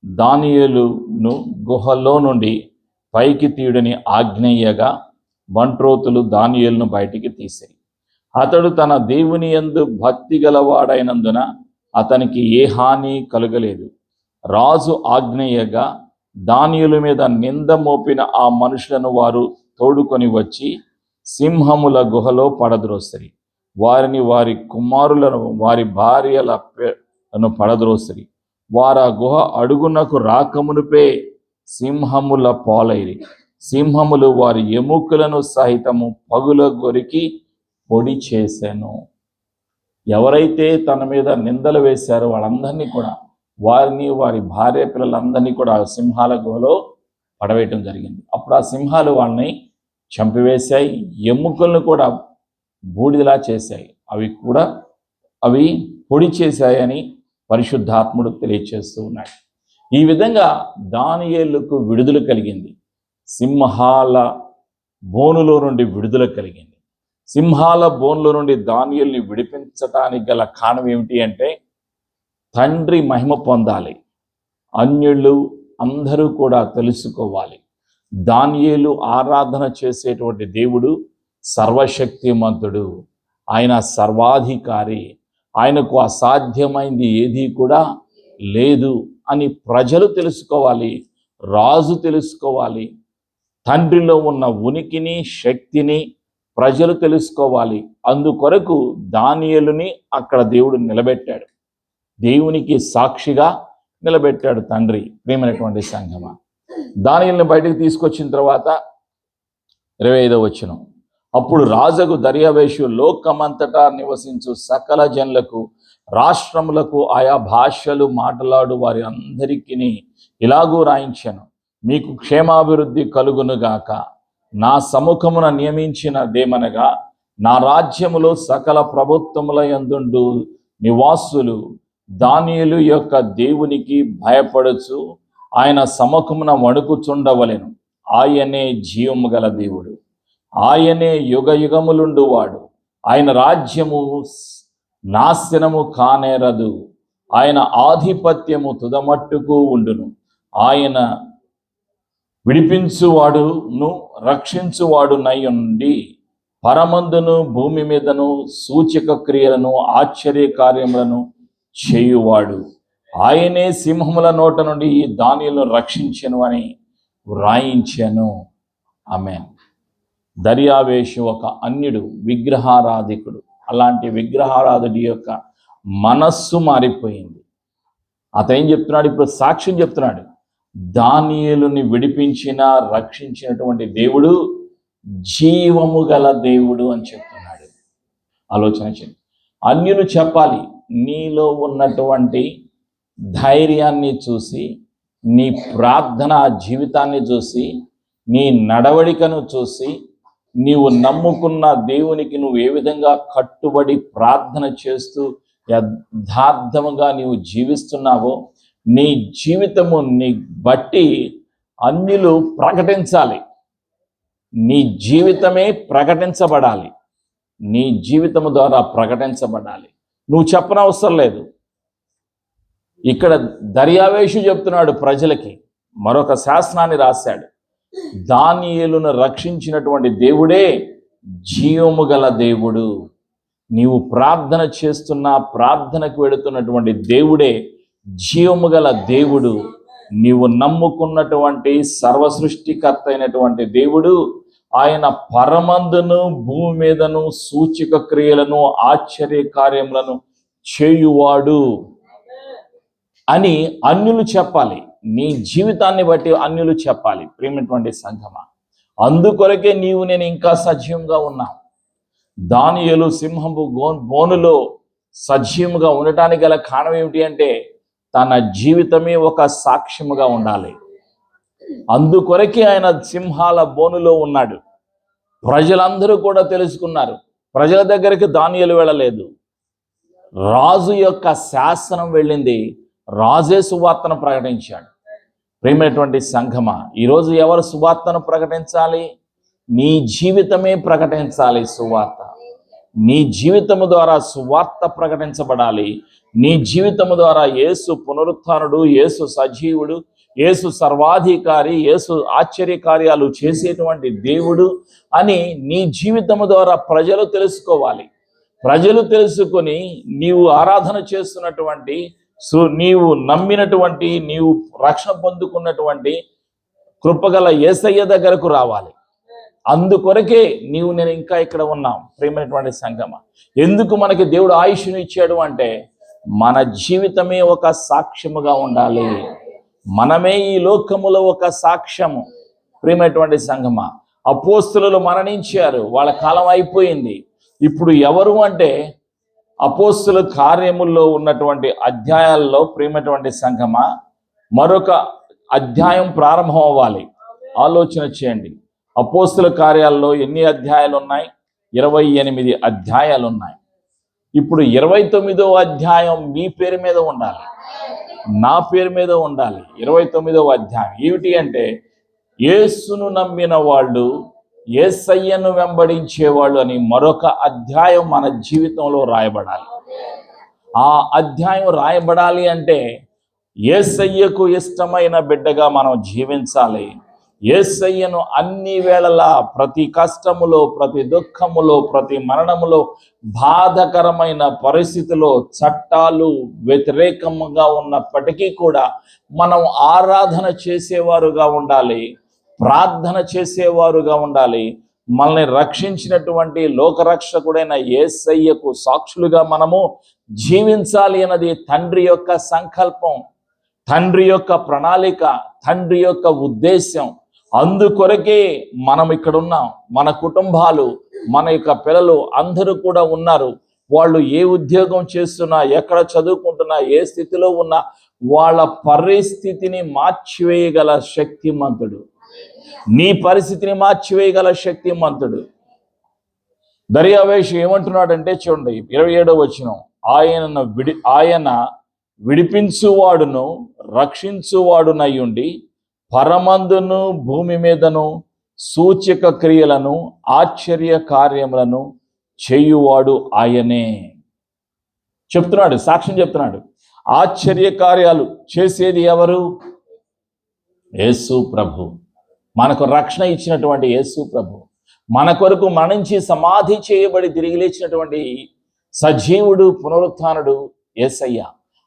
దానియేలును గుహలో నుండి పైకి తీయుడని ఆజ్ఞయ్యగా బంట్రోతులు దానియేలును బయటికి తీసిరి. అతడు తన దేవుని యందు భక్తి గలవాడైనందున అతనికి ఏ హాని కలుగలేదు. రాజు ఆజ్ఞయ్యగా దానియేలు మీద నింద మోపిన ఆ మనుషులను వారు తోడుకొని వచ్చి సింహముల గుహలో పడద్రోసిరి. వారిని, వారి కుమారులను, వారి భార్యలను పడద్రోసిరి. వారు ఆ గుహ అడుగునకు రాకమునుపే సింహముల పాలైరి. సింహములు వారి ఎముకలను సహితము పగుల గొరికి పొడి చేశాను. ఎవరైతే తన మీద నిందలు వేశారో వాళ్ళందరినీ కూడా, వారిని, వారి భార్య పిల్లలందరినీ కూడా సింహాల గుహలో పడవేయటం జరిగింది. అప్పుడు ఆ సింహాలు వాళ్ళని చంపివేశాయి, ఎముకలను కూడా బూడిదలా చేశాయి, అవి పొడి చేశాయని పరిశుద్ధాత్ముడు తెలియచేస్తూ ఉన్నాడు. ఈ విధంగా దానియేలుకు విడుదల కలిగింది. సింహాల బోనులో నుండి విడుదల కలిగింది. సింహాల బోనులో నుండి దానియేలుని విడిపించటానికి గల కారణం ఏమిటి అంటే, తండ్రి మహిమ పొందాలి, అన్యులు అందరూ కూడా తెలుసుకోవాలి. దానియేలు ఆరాధన చేసేటువంటి దేవుడు సర్వశక్తిమంతుడు, ఆయన సర్వాధికారి, ఆయనకు అసాధ్యమైంది ఏదీ కూడా లేదు అని ప్రజలు తెలుసుకోవాలి, రాజు తెలుసుకోవాలి. తండ్రిలో ఉన్న ఉనికిని, శక్తిని ప్రజలు తెలుసుకోవాలి. అందుకొరకు దానియేలుని అక్కడ దేవుడు నిలబెట్టాడు, దేవునికి సాక్షిగా నిలబెట్టాడు తండ్రి. ప్రియమైనటువంటి సంఘమా, దానియేలుని బయటకు తీసుకొచ్చిన తర్వాత 25వ వచనం, అప్పుడు రాజుకు దర్యావేషు లోకమంతటా నివసించు సకల జనులకు, రాష్ట్రములకు, ఆయా భాషలు మాట్లాడు వారి అందరికీ ఇలాగూ రాయించాను, మీకు క్షేమాభివృద్ధి కలుగునుగాక. నా సముఖమున నియమించినదేమనగా, నా రాజ్యములో సకల ప్రభుత్వముల యందుండు నివాసులు దానియేలు యొక్క దేవునికి భయపడుచు ఆయన సముఖమున వణుకుచుండవలెను. ఆయనే జీవము గల దేవుడు, ఆయనే యుగ యుగములుండు వాడు. ఆయన రాజ్యము నాశనము కానేరదు, ఆయన ఆధిపత్యము తుదమట్టుకు ఉండును. ఆయన విడిపించువాడును రక్షించువాడునై ఉండి పరమందును భూమి మీదను సూచక క్రియలను ఆశ్చర్య కార్యములను చేయువాడు. ఆయనే సింహముల నోట నుండి ఈ దానియేలును రక్షించెను అని వ్రాయించెను. ఆమేన్. దర్యావేషు ఒక అన్యుడు, విగ్రహారాధికుడు. అలాంటి విగ్రహారాధుడి యొక్క మనస్సు మారిపోయింది. అతను ఏం చెప్తున్నాడు? ఇప్పుడు సాక్ష్యం చెప్తున్నాడు, దానియేలుని విడిపించిన, రక్షించినటువంటి దేవుడు జీవము గల దేవుడు అని చెప్తున్నాడు. ఆలోచన చేయండి. అన్యులు చెప్పాలి, నీలో ఉన్నటువంటి ధైర్యాన్ని చూసి, నీ ప్రార్థన జీవితాన్ని చూసి, నీ నడవడికను చూసి, నీవు నమ్ముకున్న దేవునికి నువ్వు ఏ విధంగా కట్టుబడి ప్రార్థన చేస్తూ యథార్థముగా నీవు జీవిస్తున్నావో, నీ జీవితము నీ బట్టి అన్యులు ప్రకటించాలి. నీ జీవితమే ప్రకటించబడాలి, నీ జీవితము ద్వారా ప్రకటించబడాలి. నువ్వు చెప్పనవసరం లేదు. ఇక్కడ దర్యావేషు చెప్తున్నాడు ప్రజలకి, మరొక శాసనాన్ని రాశాడు. దానియేలును రక్షించినటువంటి దేవుడే జీవము గల దేవుడు. నీవు ప్రార్థన చేస్తున్న, ప్రార్థనకు వెళుతున్నటువంటి దేవుడే జీవము గల దేవుడు. నీవు నమ్ముకున్నటువంటి సర్వసృష్టికర్త అయినటువంటి దేవుడు, ఆయన పరమందును భూమి మీదను సూచక క్రియలను ఆశ్చర్య కార్యములను చేయువాడు అని అన్యులు చెప్పాలి. నీ జీవితాన్ని బట్టి అన్యులు చెప్పాలి. ప్రియమైనటువంటి సంఘమా, అందుకొరకే నీవు నేను ఇంకా సజీవంగా ఉన్నాం. దానియేలు సింహపు బోనులో సజీవంగా ఉండటానికి గల కారణం ఏమిటి అంటే, తన జీవితమే ఒక సాక్ష్యముగా ఉండాలి. అందుకొరకే ఆయన సింహాల బోనులో ఉన్నాడు. ప్రజలందరూ కూడా తెలుసుకున్నారు. ప్రజల దగ్గరికి దానియేలు వెళ్ళలేదు, రాజు యొక్క శాసనం వెళ్ళింది. రాజే సువార్తను ప్రకటించాడు. ప్రియమైనటువంటి సంఘమా, ఈరోజు ఎవరు సువార్తను ప్రకటించాలి? నీ జీవితమే ప్రకటించాలి సువార్త. నీ జీవితము ద్వారా సువార్త ప్రకటించబడాలి. నీ జీవితము ద్వారా యేసు పునరుత్థానుడు, యేసు సజీవుడు, యేసు సర్వాధికారి, యేసు ఆశ్చర్యకార్యాలు చేసేటువంటి దేవుడు అని నీ జీవితము ద్వారా ప్రజలు తెలుసుకోవాలి. ప్రజలు తెలుసుకొని నీవు ఆరాధన చేస్తున్నటువంటి, నీవు నమ్మినటువంటి, నీవు రక్షణ పొందుకున్నటువంటి కృపగల యేసయ్య దగ్గరకు రావాలి. అందుకొరకే నీవు నేను ఇంకా ఇక్కడ ఉన్నాం. ప్రియమైనటువంటి సంగమా, ఎందుకు మనకి దేవుడు ఆయుష్ను ఇచ్చాడు అంటే, మన జీవితమే ఒక సాక్ష్యముగా ఉండాలి. మనమే ఈ లోకములో ఒక సాక్ష్యము. ప్రియమైనటువంటి సంగమా, అపోస్తులు మరణించారు, వాళ్ళ కాలం అయిపోయింది. ఇప్పుడు ఎవరు అంటే, అపోస్తుల కార్యముల్లో ఉన్నటువంటి అధ్యాయాల్లో ప్రియమైనటువంటి సంఘమా, మరొక అధ్యాయం ప్రారంభం అవ్వాలి. ఆలోచన చేయండి. అపోస్తుల కార్యాల్లో ఎన్ని అధ్యాయాలు ఉన్నాయి? 28 అధ్యాయాలు ఉన్నాయి. ఇప్పుడు 29వ అధ్యాయం మీ పేరు మీద ఉండాలి, నా పేరు మీద ఉండాలి. 29వ అధ్యాయం ఏమిటి అంటే, యేసును నమ్మిన వాళ్ళు, యేసయ్యను వెంబడించేవాళ్ళు అని మరొక అధ్యాయం మన జీవితంలో రాయబడాలి. ఆ అధ్యాయం రాయబడాలి అంటే యేసయ్యకు ఇష్టమైన బిడ్డగా మనం జీవించాలి. యేసయ్యను అన్ని వేళలా, ప్రతి కష్టములో, ప్రతి దుఃఖములో, ప్రతి మరణములో, బాధకరమైన పరిస్థితిలో, చట్టాలు వ్యతిరేకంగా ఉన్నప్పటికీ కూడా మనం ఆరాధన చేసేవారుగా ఉండాలి, ప్రార్థన చేసేవారుగా ఉండాలి. మనల్ని రక్షించినటువంటి లోకరక్షకుడైన యేసయ్యకు సాక్షులుగా మనము జీవించాలి అన్నది తండ్రి యొక్క సంకల్పం, తండ్రి యొక్క ప్రణాళిక, తండ్రి యొక్క ఉద్దేశం. అందుకొరకే మనం ఇక్కడ ఉన్నాం. మన కుటుంబాలు, మన యొక్క పిల్లలు అందరూ కూడా ఉన్నారు. వాళ్ళు ఏ ఉద్యోగం చేస్తున్నా, ఎక్కడ చదువుకుంటున్నా, ఏ స్థితిలో ఉన్నా, వాళ్ళ పరిస్థితిని మార్చివేయగల శక్తిమంతుడు, నీ పరిస్థితిని మార్చివేయగల శక్తిమంతుడు. దర్యావేషు ఏమంటున్నాడంటే చూడండి, 27వ వచనం, ఆయన విడిపించువాడును రక్షించువాడునయ్యుండి పరమందును భూమి మీదను సూచక క్రియలను ఆశ్చర్య కార్యములను చేయువాడు ఆయనే. చెప్తున్నాడు, సాక్ష్యం చెప్తున్నాడు. ఆశ్చర్య కార్యాలు చేసేది ఎవరు? యేసు ప్రభు. మనకు రక్షణ ఇచ్చినటువంటి యేసు ప్రభు, మన కొరకు మరణించి సమాధి చేయబడి తిరిగి లేచినటువంటి సజీవుడు, పునరుత్థానుడు యేసయ్య.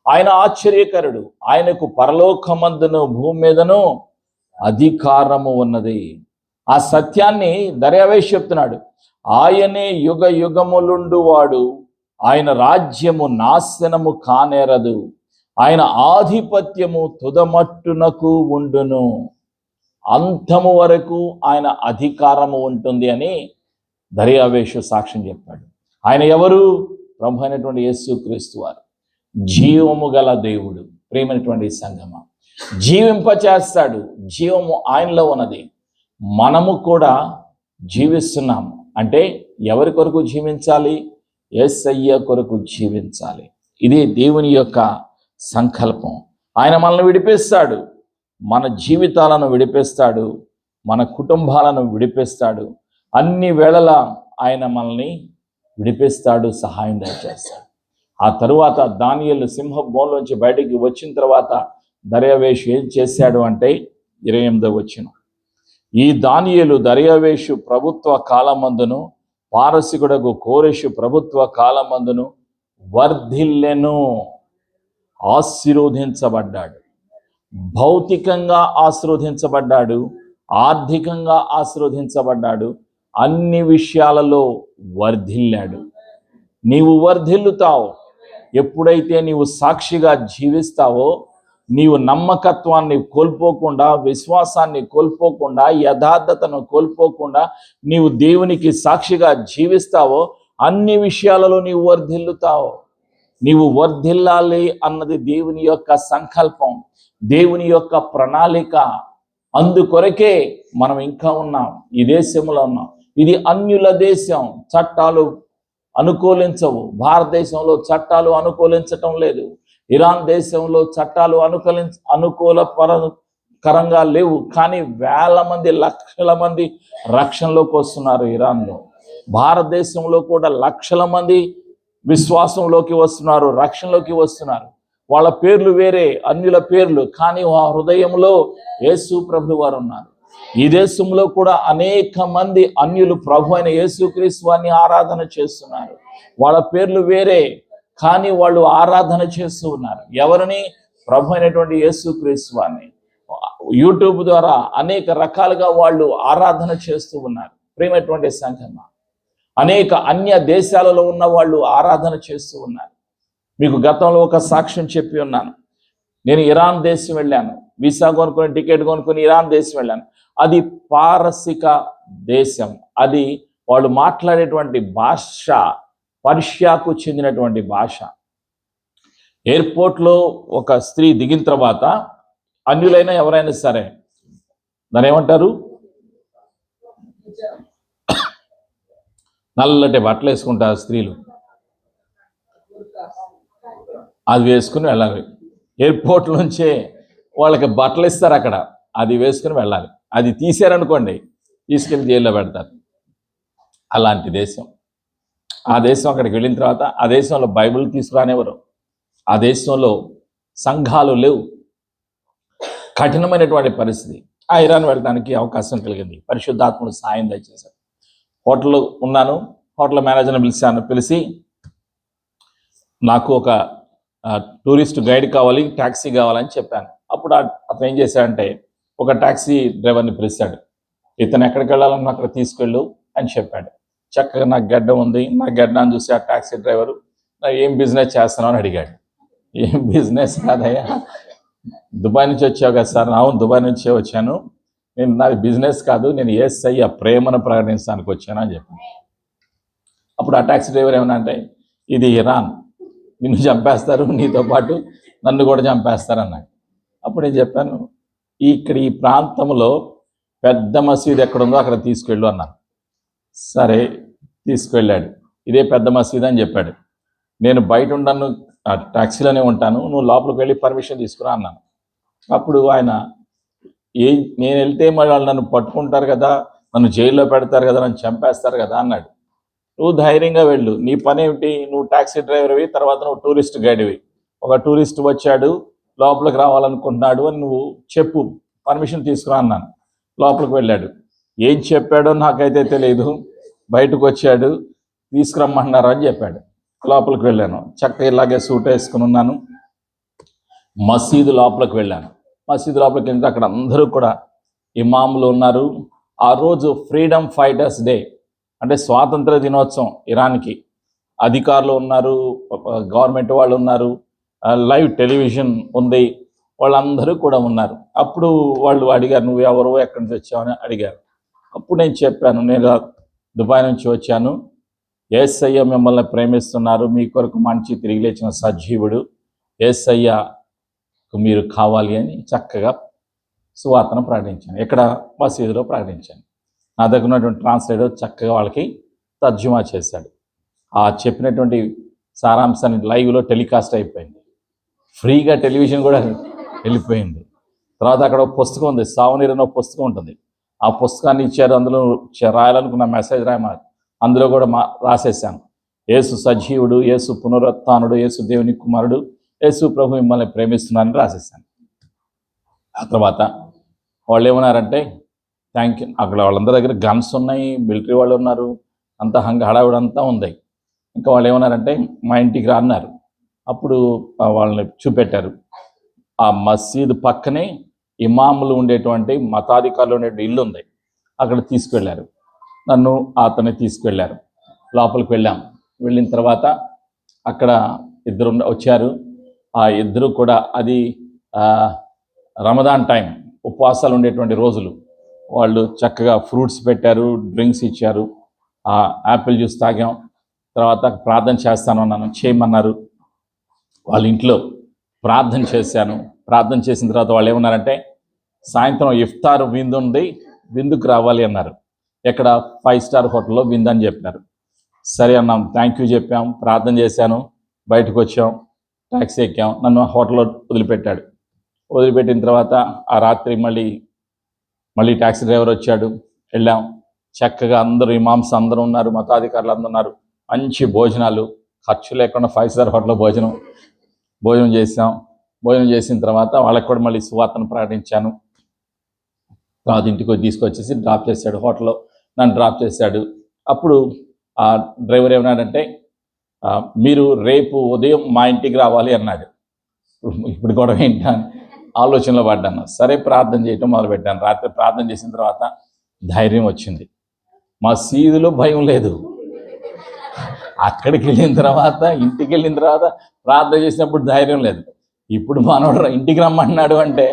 ఆయన ఆశ్చర్యకరుడు. ఆయనకు పరలోకమందును భూమి మీదను అధికారము ఉన్నది. ఆ సత్యాన్ని దర్యావేషు చెప్తున్నాడు. ఆయనే యుగ యుగములుండు వాడు, ఆయన రాజ్యము నాశనము కానేరదు, ఆయన ఆధిపత్యము తుదమట్టునకు ఉండును, అంతము వరకు ఆయన అధికారము ఉంటుంది అని దర్యావేషు సాక్ష్యం చెప్పాడు. ఆయన ఎవరు? ప్రభు అయినటువంటి యేసుక్రీస్తు వారు, జీవము గల దేవుడు. ప్రియమైనటువంటి సంగమా, జీవింపచేస్తాడు. జీవము ఆయనలో ఉన్నది. మనము కూడా జీవిస్తున్నాము అంటే ఎవరి కొరకు జీవించాలి? యేసయ్య కొరకు జీవించాలి. ఇది దేవుని యొక్క సంకల్పం. ఆయన మనల్ని విడిపిస్తాడు, మన జీవితాలను విడిపిస్తాడు, మన కుటుంబాలను విడిపిస్తాడు. అన్ని వేళలా ఆయన మనల్ని విడిపిస్తాడు, సహాయం దయచేస్తాడు. ఆ తరువాత దానియేలు సింహబోన్లోంచి బయటికి వచ్చిన తర్వాత దర్యావేషు ఏం చేశాడు అంటే 28వ వచనం. ఈ దానియేలు దర్యావేషు ప్రభుత్వ కాలమందును పారసికుడకు కోరెషు ప్రభుత్వ కాలమందును వర్ధిల్లెను, ఆశీర్వదించబడ్డాడు. భౌతికంగా ఆశీర్వదించబడ్డాడు, ఆర్థికంగా ఆశీర్వదించబడ్డాడు, అన్ని విషయాలలో వర్ధిల్లాడు. నీవు వర్ధిల్లుతావు ఎప్పుడైతే నీవు సాక్షిగా జీవిస్తావో, నీవు నమ్మకత్వాన్ని కోల్పోకుండా, విశ్వాసాన్ని కోల్పోకుండా, యథార్థతను కోల్పోకుండా నీవు దేవునికి సాక్షిగా జీవిస్తావో అన్ని విషయాలలో నీవు వర్ధిల్లుతావు. నీవు వర్ధిల్లాలి అన్నది దేవుని యొక్క సంకల్పం, దేవుని యొక్క ప్రణాళిక. అందుకొరకే మనం ఇంకా ఉన్నాం, ఈ దేశంలో ఉన్నాం. ఇది అన్యుల దేశం, చట్టాలు అనుకూలించవు. భారతదేశంలో చట్టాలు అనుకూలించటం లేదు. ఇరాన్ దేశంలో చట్టాలు అనుకూలకరంగా లేవు. కానీ వేల మంది, లక్షల మంది రక్షణలోకి వస్తున్నారు ఇరాన్లో. భారతదేశంలో కూడా లక్షల మంది విశ్వాసంలోకి వస్తున్నారు, రక్షణలోకి వస్తున్నారు. వాళ్ళ పేర్లు వేరే, అన్యుల పేర్లు, కానీ ఆ హృదయంలో యేసు ప్రభు వారు ఉన్నారు. ఈ దేశంలో కూడా అనేక మంది అన్యులు ప్రభు అయిన యేసుక్రీస్తు వారిని ఆరాధన చేస్తున్నారు. వాళ్ళ పేర్లు వేరే, కానీ వాళ్ళు ఆరాధన చేస్తూ ఉన్నారు. ఎవరిని? ప్రభు అయినటువంటి యేసుక్రీస్తు వారిని. యూట్యూబ్ ద్వారా అనేక రకాలుగా వాళ్ళు ఆరాధన చేస్తూ ఉన్నారు. ప్రియమైనటువంటి సంఘమా, అనేక అన్య దేశాలలో ఉన్న వాళ్ళు ఆరాధన చేస్తూ ఉన్నారు. మీకు గతంలో ఒక సాక్ష్యం చెప్పి ఉన్నాను. నేను ఇరాన్ దేశం వెళ్ళాను, వీసా కొనుక్కొని టికెట్ కొనుక్కొని ఇరాన్ దేశం వెళ్ళాను. అది పారసిక దేశం. అది వాళ్ళు మాట్లాడేటువంటి భాష పర్షియాకు చెందినటువంటి భాష. ఎయిర్పోర్ట్లో ఒక స్త్రీ దిగిన తర్వాత అన్యులైనా ఎవరైనా సరే దాన్ని ఏమంటారు? నల్లటి బట్టలు వేసుకుంటారు స్త్రీలు, అది వేసుకుని వెళ్ళాలి. ఎయిర్పోర్ట్ నుంచే వాళ్ళకి బట్టలు ఇస్తారు, అక్కడ అది వేసుకుని వెళ్ళాలి. అది తీసారనుకోండి తీసుకెళ్ళి జైల్లో పెడతారు. అలాంటి దేశం. ఆ దేశం అక్కడికి వెళ్ళిన తర్వాత ఆ దేశంలో బైబిల్ తీసుకురానివ్వరు. ఆ దేశంలో సంఘాలు లేవు. కఠినమైనటువంటి పరిస్థితి. ఆ ఇరాన్ వెళ్ళడానికి అవకాశం కలిగింది. పరిశుద్ధాత్ముడు సాయం దయచేశారు. హోటల్లో ఉన్నాను, హోటల్ మేనేజర్ని పిలిచి నాకు ఒక టూరిస్ట్ గైడ్ కావాలి, ట్యాక్సీ కావాలని చెప్పాను. అప్పుడు అతను ఏం చేశాడంటే ఒక ట్యాక్సీ డ్రైవర్ని పిలిచాడు. ఇతను ఎక్కడికి వెళ్ళాలన్నా అక్కడ తీసుకెళ్ళు అని చెప్పాడు. చక్కగా నాకు గడ్డ ఉంది, నా గడ్డను చూసి ఆ ట్యాక్సీ డ్రైవరు ఏం బిజినెస్ చేస్తున్నావు అని అడిగాడు. ఏం బిజినెస్ కాదయ్యా, దుబాయ్ నుంచి వచ్చావు కదా సార్? అవును, దుబాయ్ నుంచే వచ్చాను. నాది బిజినెస్ కాదు, నేను యేసయ్య ప్రేమను ప్రకటించడానికి వచ్చాను అని చెప్పాను. అప్పుడు ఆ ట్యాక్సీ డ్రైవర్ ఏమన్నా అంటే, ఇది ఇరాన్, నిన్ను చంపేస్తారు, నీతో పాటు నన్ను కూడా చంపేస్తారు అన్నాడు. అప్పుడు నేను చెప్పాను, ఇక్కడ ఈ ప్రాంతంలో పెద్ద మసీదు ఎక్కడుందో అక్కడ తీసుకెళ్ళు అన్నాను. సరే తీసుకువెళ్ళాడు. ఇదే పెద్ద మసీదు అని చెప్పాడు. నేను బయట ఉండను, ట్యాక్సీలోనే ఉంటాను, నువ్వు లోపలికి వెళ్ళి పర్మిషన్ తీసుకురా అన్నాను. అప్పుడు ఆయన నేను వెళ్తే మరి వాళ్ళు నన్ను పట్టుకుంటారు కదా, నన్ను జైల్లో పెడతారు కదా, నన్ను చంపేస్తారు కదా అన్నాడు. నువ్వు ధైర్యంగా వెళ్ళు, నీ పని ఏమిటి? నువ్వు ట్యాక్సీ డ్రైవర్వి, తర్వాత నువ్వు టూరిస్ట్ గైడ్వి. ఒక టూరిస్ట్ వచ్చాడు, లోపలికి రావాలనుకుంటున్నాడు అని నువ్వు చెప్పు, పర్మిషన్ తీసుకురా అన్నాను. లోపలికి వెళ్ళాడు. ఏం చెప్పాడో నాకైతే తెలియదు. బయటకు వచ్చాడు, తీసుకురమ్మంటున్నారు అని చెప్పాడు. లోపలికి వెళ్ళాను. చక్కగా ఇలాగే సూట్ వేసుకుని ఉన్నాను. మసీదు లోపలికి వెళ్ళాను. మసీదు లోపలికి వెళ్తే అక్కడ అందరూ కూడా ఇమాములు ఉన్నారు. ఆ రోజు ఫ్రీడమ్ ఫైటర్స్ డే, అంటే స్వాతంత్ర దినోత్సవం. ఇరాన్కి అధికారులు ఉన్నారు, గవర్నమెంట్ వాళ్ళు ఉన్నారు, లైవ్ టెలివిజన్ ఉంది, వాళ్ళందరూ కూడా ఉన్నారు. అప్పుడు వాళ్ళు అడిగారు, నువ్వు ఎవరు, ఎక్కడి నుంచి వచ్చావని అడిగారు. అప్పుడు నేను చెప్పాను, నేను దుబాయ్ నుంచి వచ్చాను, యేసయ్య మిమ్మల్ని ప్రేమిస్తున్నారు, మీ కొరకు మంచి తిరిగి లేచిన సజీవుడు యేసయ్యకు మీరు కావాలి అని చక్కగా సువార్తను ప్రకటించాను. ఇక్కడ మసీదులో ప్రకటించాను. నా దగ్గర ఉన్నటువంటి ట్రాన్స్లేటర్ చక్కగా వాళ్ళకి తర్జుమా చేశాడు. ఆ చెప్పినటువంటి సారాంశాన్ని లైవ్లో టెలికాస్ట్ అయిపోయింది. ఫ్రీగా టెలివిజన్ కూడా వెళ్ళిపోయింది. తర్వాత అక్కడ ఒక పుస్తకం ఉంది, సావనీర్ అనే పుస్తకం ఉంటుంది. ఆ పుస్తకాన్ని ఇచ్చారు. అందులో రాయాలనుకున్న మెసేజ్ రాయమన్నారు. అందులో కూడా రాసేసాను. యేసు సజీవుడు, యేసు పునరుత్థానుడు, యేసు దేవుని కుమారుడు, యేసు ప్రభు మిమ్మల్ని ప్రేమిస్తున్నానని రాసేసాను. ఆ తర్వాత వాళ్ళు ఏమన్నారంటే థ్యాంక్ యూ. అక్కడ వాళ్ళందరి దగ్గర గన్స్ ఉన్నాయి, మిలిటరీ వాళ్ళు ఉన్నారు, అంత హడావుడంతా ఉంది. ఇంకా వాళ్ళు ఏమన్నారంటే మా ఇంటికి రా అన్నారు. అప్పుడు వాళ్ళని చూపెట్టారు. ఆ మసీదు పక్కనే ఇమాములు ఉండేటువంటి మతాధికారులు ఉండేటువంటి ఇల్లు ఉంది, అక్కడ తీసుకువెళ్ళారు. నన్ను అతన్ని తీసుకువెళ్ళారు. లోపలికి వెళ్ళాం. వెళ్ళిన తర్వాత అక్కడ ఇద్దరు వచ్చారు. ఆ ఇద్దరు కూడా అది రమదాన్ టైం, ఉపవాసాలు ఉండేటువంటి రోజులు. వాళ్ళు చక్కగా ఫ్రూట్స్ పెట్టారు, డ్రింక్స్ ఇచ్చారు, యాపిల్ జ్యూస్ తాగాం. తర్వాత ప్రార్థన చేస్తాను అన్నాను, చేయమన్నారు. వాళ్ళ ఇంట్లో ప్రార్థన చేశాను. ప్రార్థన చేసిన తర్వాత వాళ్ళు ఏమన్నారంటే సాయంత్రం ఇఫ్తార్ విందు ఉంది, విందుకు రావాలి అన్నారు. ఎక్కడ? 5 స్టార్ హోటల్లో విందు అని చెప్పారు. సరే అన్నాం, థ్యాంక్ యూ చెప్పాం, ప్రార్థన చేశాను, బయటకు వచ్చాం, ట్యాక్సీ ఎక్కాం. నన్ను హోటల్లో వదిలిపెట్టాడు. వదిలిపెట్టిన తర్వాత ఆ రాత్రి మళ్ళీ ట్యాక్సీ డ్రైవర్ వచ్చాడు. వెళ్ళాం. చక్కగా అందరూ ఇమామ్స్ అందరూ ఉన్నారు, మతాధికారులు అందరూ ఉన్నారు. మంచి భోజనాలు, ఖర్చు లేకుండా 5 స్టార్ హోటల్లో భోజనం చేసాం. భోజనం చేసిన తర్వాత వాళ్ళకి కూడా మళ్ళీ సువార్తను ప్రకటించాను. తర్వాత ఇంటికి తీసుకొచ్చేసి డ్రాప్ చేశాడు. హోటల్లో నన్ను డ్రాప్ చేశాడు. అప్పుడు ఆ డ్రైవర్ ఏమన్నాడంటే మీరు రేపు ఉదయం మా ఇంటికి రావాలి అన్నాడు. ఇప్పుడు కూడా ఏంటా ఆలోచనలో పడ్డాను. సరే ప్రార్థన చేయటం మొదలుపెట్టాను. రాత్రి ప్రార్థన చేసిన తర్వాత ధైర్యం వచ్చింది. మసీదులో భయం లేదు. అక్కడికి వెళ్ళిన తర్వాత, ఇంటికి వెళ్ళిన తర్వాత ప్రార్థన చేసినప్పుడు ధైర్యం లేదు. ఇప్పుడు మనోడు ఇంటికి రమ్మన్నాడు అంటే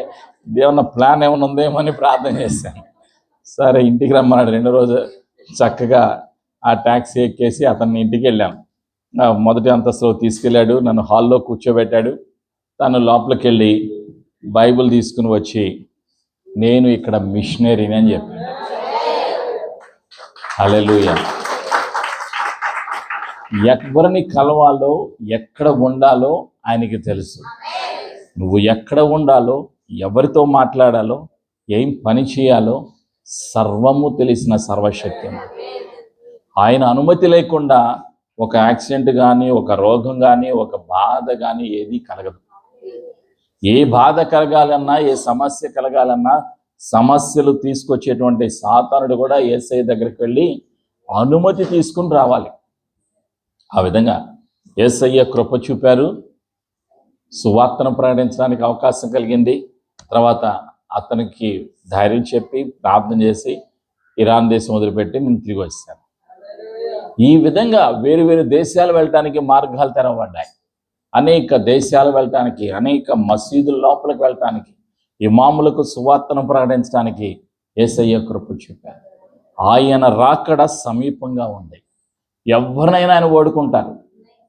ఏమన్నా ప్లాన్ ఏమైనా ఉందేమో అని ప్రార్థన చేశాను. సరే ఇంటికి రమ్మన్నాడు. 2వ రోజు చక్కగా ఆ ట్యాక్సీ ఎక్కేసి అతన్ని ఇంటికి వెళ్ళాం. మొదటి అంతస్తులో తీసుకెళ్ళాడు. నన్ను హాల్లో కూర్చోబెట్టాడు. తను లోపలికి వెళ్ళి బైబిల్ తీసుకుని వచ్చి నేను ఇక్కడ మిషనరీని అని చెప్పాడు. హల్లెలూయా. ఎవరిని కలవాలో, ఎక్కడ ఉండాలో ఆయనకి తెలుసు. నువ్వు ఎక్కడ ఉండాలో, ఎవరితో మాట్లాడాలో, ఏం పని చేయాలో సర్వము తెలిసిన సర్వశక్తి. ఆయన అనుమతి లేకుండా ఒక యాక్సిడెంట్ కానీ, ఒక రోగం కానీ, ఒక బాధ కానీ ఏది కలగదు. ఏ బాధ కలగాలన్నా, ఏ సమస్య కలగాలన్నా, సమస్యలు తీసుకొచ్చేటువంటి సాతానుడు కూడా యేసయ్య దగ్గరికి వెళ్ళి అనుమతి తీసుకుని రావాలి. ఆ విధంగా యేసయ్య కృప చూపారు. సువార్తను ప్రకటించడానికి అవకాశం కలిగింది. తర్వాత అతనికి ధైర్యం చెప్పి ప్రార్థన చేసి ఇరాన్ దేశం వదిలిపెట్టి నేను తిరిగి వచ్చాను. ఈ విధంగా వేరు దేశాలు వెళ్ళటానికి మార్గాలు తెరవబడ్డాయి. అనేక దేశాలు వెళ్ళటానికి, అనేక మసీదుల లోపలికి వెళ్ళటానికి, ఇమాములకు సువార్తను ప్రకటించడానికి యేసయ్య కృప చూపారు. ఆయన రాకడ సమీపంగా ఉంది. ఎవరినైనా ఆయన ఓడుకుంటారు.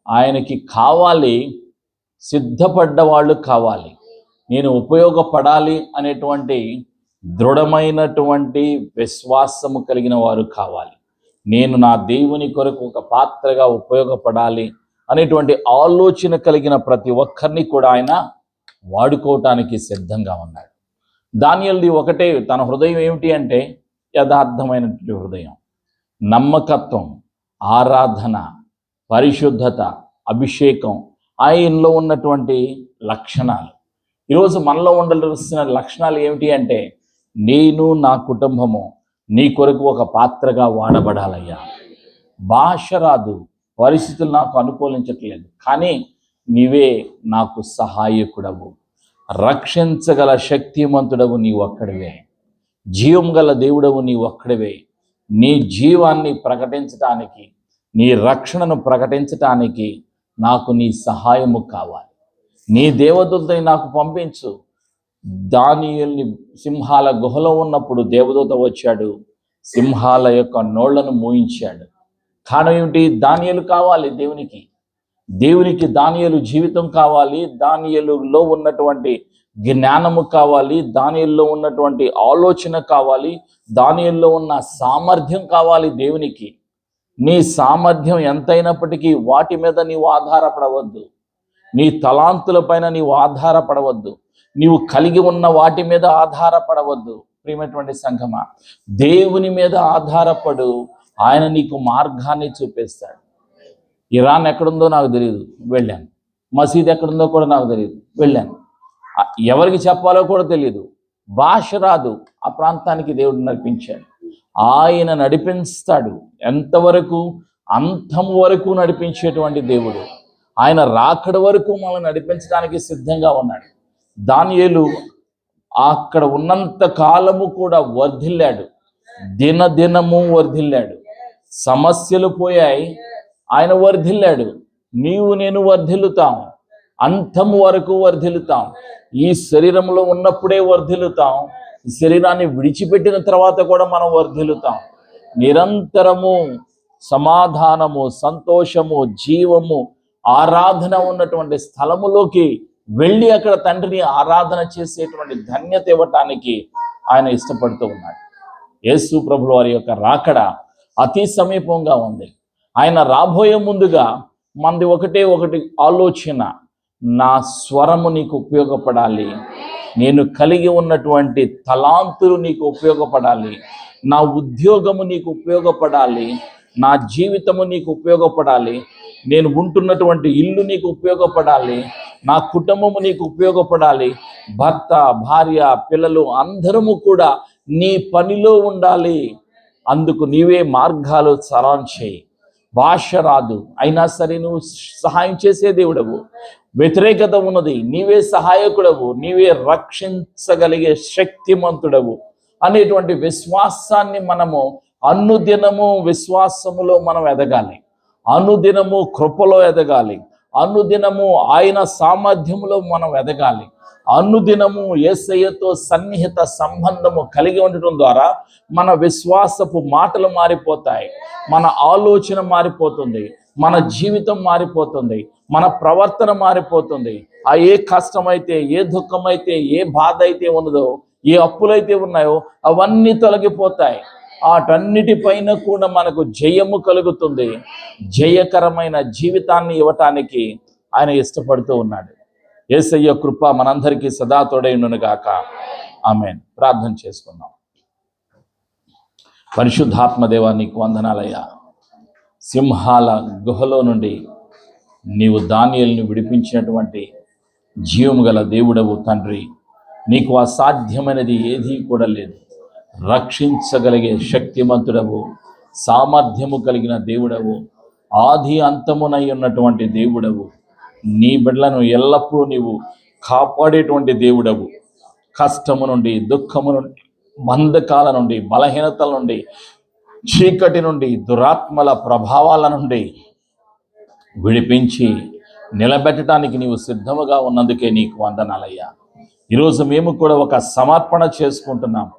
ఆయనకి కావాలి, సిద్ధపడ్డ వాళ్ళు కావాలి. నేను ఉపయోగపడాలి అనేటువంటి దృఢమైనటువంటి విశ్వాసము కలిగిన వారు కావాలి. నేను నా దేవుని కొరకు ఒక పాత్రగా ఉపయోగపడాలి అనేటువంటి ఆలోచన కలిగిన ప్రతి ఒక్కరిని కూడా ఆయన వాడుకోవటానికి సిద్ధంగా ఉన్నాడు. దానియేలుది ఒకటే తన హృదయం ఏమిటి అంటే యథార్థమైనటువంటి హృదయం, నమ్మకత్వం, ఆరాధన, పరిశుద్ధత, అభిషేకం, ఆయనలో ఉన్నటువంటి లక్షణాలు. ఈరోజు మనలో ఉండవలసిన లక్షణాలు ఏమిటి అంటే నేను నా కుటుంబము నీ కొరకు ఒక పాత్రగా వాడబడాలయ్యా. భాష రాదు, పరిస్థితులు నాకు అనుకూలించట్లేదు, కానీ నీవే నాకు సహాయకుడవు, రక్షించగల శక్తిమంతుడవు నీ ఒక్కడివే, జీవం గల దేవుడవు నీ ఒక్కడివే. నీ జీవాన్ని ప్రకటించటానికి, నీ రక్షణను ప్రకటించటానికి నాకు నీ సహాయము కావాలి. నీ దేవదూతని నాకు పంపించు. దానియేలుని సింహాల గుహలో ఉన్నప్పుడు దేవదూత వచ్చాడు, సింహాల యొక్క నోళ్లను మూయించాడు. కారణం ఏమిటి? దానియేలు కావాలి దేవునికి దానియేలు జీవితం కావాలి, దానియేలులో ఉన్నటువంటి జ్ఞానము కావాలి, దానియేలులో ఉన్నటువంటి ఆలోచన కావాలి, దానియేలులో ఉన్న సామర్థ్యం కావాలి. దేవునికి నీ సామర్థ్యం ఎంతైనప్పటికీ వాటి మీద నీవు ఆధారపడవద్దు. నీ తలాంతుల పైన నీవు ఆధారపడవద్దు. నీవు కలిగి ఉన్న వాటి మీద ఆధారపడవద్దు. ప్రియమైనటువంటి సంఘమా, దేవుని మీద ఆధారపడు. ఆయన నీకు మార్గాన్ని చూపిస్తాడు. ఇరాన్ ఎక్కడుందో నాకు తెలియదు, వెళ్ళాను. మసీద్ ఎక్కడుందో కూడా నాకు తెలియదు, వెళ్ళాను. ఎవరికి చెప్పాలో కూడా తెలియదు, భాష రాదు. ఆ ప్రాంతానికి దేవుడు నడిపించాడు. ఆయన నడిపిస్తాడు. ఎంతవరకు? అంతం వరకు నడిపించేటువంటి దేవుడు. ఆయన రాకడ వరకు మనల్ని నడిపించడానికి సిద్ధంగా ఉన్నాడు. దానియేలు అక్కడ ఉన్నంత కాలము కూడా వర్ధిల్లాడు, దినదినము వర్ధిల్లాడు. సమస్యలు పోయాయి, ఆయన వర్ధిల్లాడు. నీవు నేను వర్ధిల్లుతాం, అంతము వరకు వర్ధిల్లుతాం. ఈ శరీరంలో ఉన్నప్పుడే వర్ధిల్లుతాం, ఈ శరీరాన్ని విడిచిపెట్టిన తర్వాత కూడా మనం వర్ధిల్లుతాం. నిరంతరము సమాధానము, సంతోషము, జీవము, ఆరాధన ఉన్నటువంటి స్థలములోకి వెళ్ళి అక్కడ తండ్రిని ఆరాధన చేసేటువంటి ధన్యత ఇవ్వటానికి ఆయన ఇష్టపడుతూ ఉన్నాడు. యేసు ప్రభుల వారి యొక్క రాకడ అతి సమీపంగా ఉంది. ఆయన రాబోయే ముందుగా మనది ఒకటే ఒకటి ఆలోచన, నా స్వరము నీకు ఉపయోగపడాలి, నేను కలిగి ఉన్నటువంటి తలాంతులు నీకు ఉపయోగపడాలి, నా ఉద్యోగము నీకు ఉపయోగపడాలి, నా జీవితము నీకు ఉపయోగపడాలి, నేను ఉంటున్నటువంటి ఇల్లు నీకు ఉపయోగపడాలి, నా కుటుంబము నీకు ఉపయోగపడాలి, భర్త, భార్య, పిల్లలు అందరము కూడా నీ పనిలో ఉండాలి. అందుకు నీవే మార్గాలు సరళం చేయి. భాష రాదు, అయినా సరే నువ్వు సహాయం చేసే దేవుడవు. వ్యతిరేకత ఉన్నది, నీవే సహాయకుడవు, నీవే రక్షించగలిగే శక్తిమంతుడవు అనేటువంటి విశ్వాసాన్ని మనము అనుదినము విశ్వాసములో మనం ఎదగాలి, అనుదినము కృపలో ఎదగాలి, అనుదినము ఆయన సామర్థ్యములో మనం ఎదగాలి. అనుదినము యేసయ్యతో సన్నిహిత సంబంధము కలిగి ఉండటం ద్వారా మన విశ్వాసపు మాటలు మారిపోతాయి, మన ఆలోచన మారిపోతుంది, మన జీవితం మారిపోతుంది, మన ప్రవర్తన మారిపోతుంది. ఏ కష్టమైతే, ఏ దుఃఖమైతే, ఏ బాధ అయితే ఉన్నదో, ఏ అప్పులైతే ఉన్నాయో అవన్నీ తొలగిపోతాయి. వాటన్నిటిపైన కూడా మనకు జయము కలుగుతుంది. జయకరమైన జీవితాన్ని ఇవ్వటానికి ఆయన ఇష్టపడుతూ ఉన్నాడు. యేసయ్య కృప మనందరికీ సదా తోడైనను గాక. ఆమేన్. ప్రార్థన చేసుకుందాం. పరిశుద్ధాత్మ దేవా, నీకు వందనాలయ్యా. సింహాల గుహలో నుండి నీవు దానియేలుని విడిపించినటువంటి జీవము గల దేవుడవు తండ్రి. నీకు అసాధ్యమైనది ఏదీ కూడా లేదు. రక్షించగలిగే శక్తిమంతుడవు, సామర్థ్యము కలిగిన దేవుడవు, ఆది అంతమునై ఉన్నటువంటి దేవుడవు. నీ బిడ్డలను ఎల్లప్పుడూ నీవు కాపాడేటువంటి దేవుడవు. కష్టము నుండి, దుఃఖము నుండి, బంధకాల నుండి, బలహీనతల నుండి, చీకటి నుండి, దురాత్మల ప్రభావాల నుండి విడిపించి నిలబెట్టడానికి నీవు సిద్ధముగా ఉన్నందుకే నీకు వందనాలయ్యా. ఈరోజు మేము కూడా ఒక సమర్పణ చేసుకుంటున్నాం,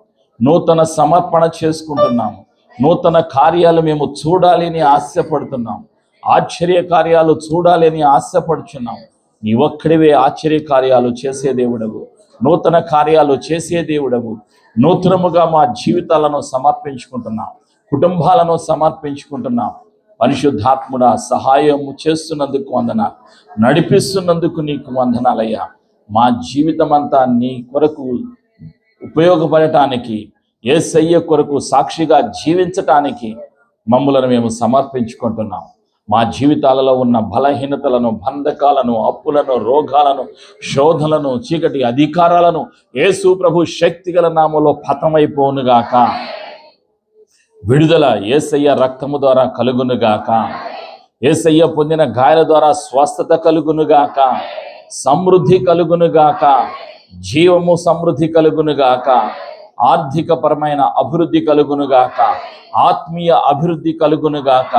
నూతన సమర్పణ చేసుకుంటున్నాము. నూతన కార్యాలు మేము చూడాలి అని ఆశపడుతున్నాం, ఆశ్చర్య కార్యాలు చూడాలి అని ఆశపడుచున్నాం. నీ ఒక్కడివే ఆశ్చర్య కార్యాలు చేసే దేవుడవు, నూతన కార్యాలు చేసే దేవుడవు. నూతనముగా మా జీవితాలను సమర్పించుకుంటున్నాం, కుటుంబాలను సమర్పించుకుంటున్నాం. పరిశుద్ధాత్ముడా, సహాయము చేస్తున్నందుకు వందనాలు, నడిపిస్తున్నందుకు నీకు వందనాలయ్యా. మా జీవితం అంతా నీ కొరకు ఉపయోగపడటానికి, యేసయ్య కొరకు సాక్షిగా జీవించటానికి మమ్ములను మేము సమర్పించుకుంటున్నాం. మా జీవితాలలో ఉన్న బలహీనతలను, బంధకాలను, అప్పులను, రోగాలను, శోధనలను, చీకటి అధికారాలను యేసు ప్రభు శక్తిగల నామములో పతమైపోనుగాక. విడుదల యేసయ్య రక్తము ద్వారా కలుగునుగాక. యేసయ్య పొందిన గాయాల ద్వారా స్వస్థత కలుగునుగాక, సమృద్ధి కలుగునుగాక, జీవము సమృద్ధి కలుగునుగాక, ఆర్థికపరమైన అభివృద్ధి కలుగునుగాక, ఆత్మీయ అభివృద్ధి కలుగునుగాక.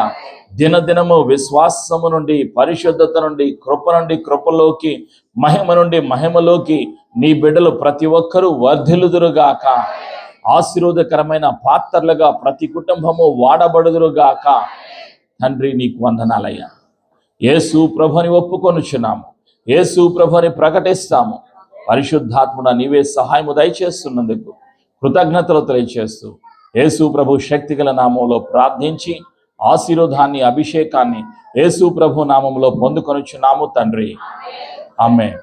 దినదినము విశ్వాసము నుండి, పరిశుద్ధత నుండి, కృప నుండి కృపలోకి, మహిమ నుండి మహిమలోకి నీ బిడ్డలు ప్రతి ఒక్కరూ వర్ధిల్లుదురుగాక. ఆశీర్వాదకరమైన పాత్రలుగా ప్రతి కుటుంబము వాడబడుదురుగాక. తండ్రి, నీకు వందనాలయ్యా. యేసు ప్రభుని ఒప్పుకొనుచున్నాము, యేసు ప్రభుని ప్రకటిస్తాము. పరిశుద్ధాత్ముడ, నీవే సహాయము దయచేస్తున్నందుకు కృతజ్ఞతలు తెలియచేస్తూ యేసు ప్రభు శక్తిగల నామంలో ప్రార్థించి ఆశీర్వాదాన్ని, అభిషేకాన్ని యేసు ప్రభు నామంలో పొందుకొనుచున్నాము తండ్రి. ఆమేన్.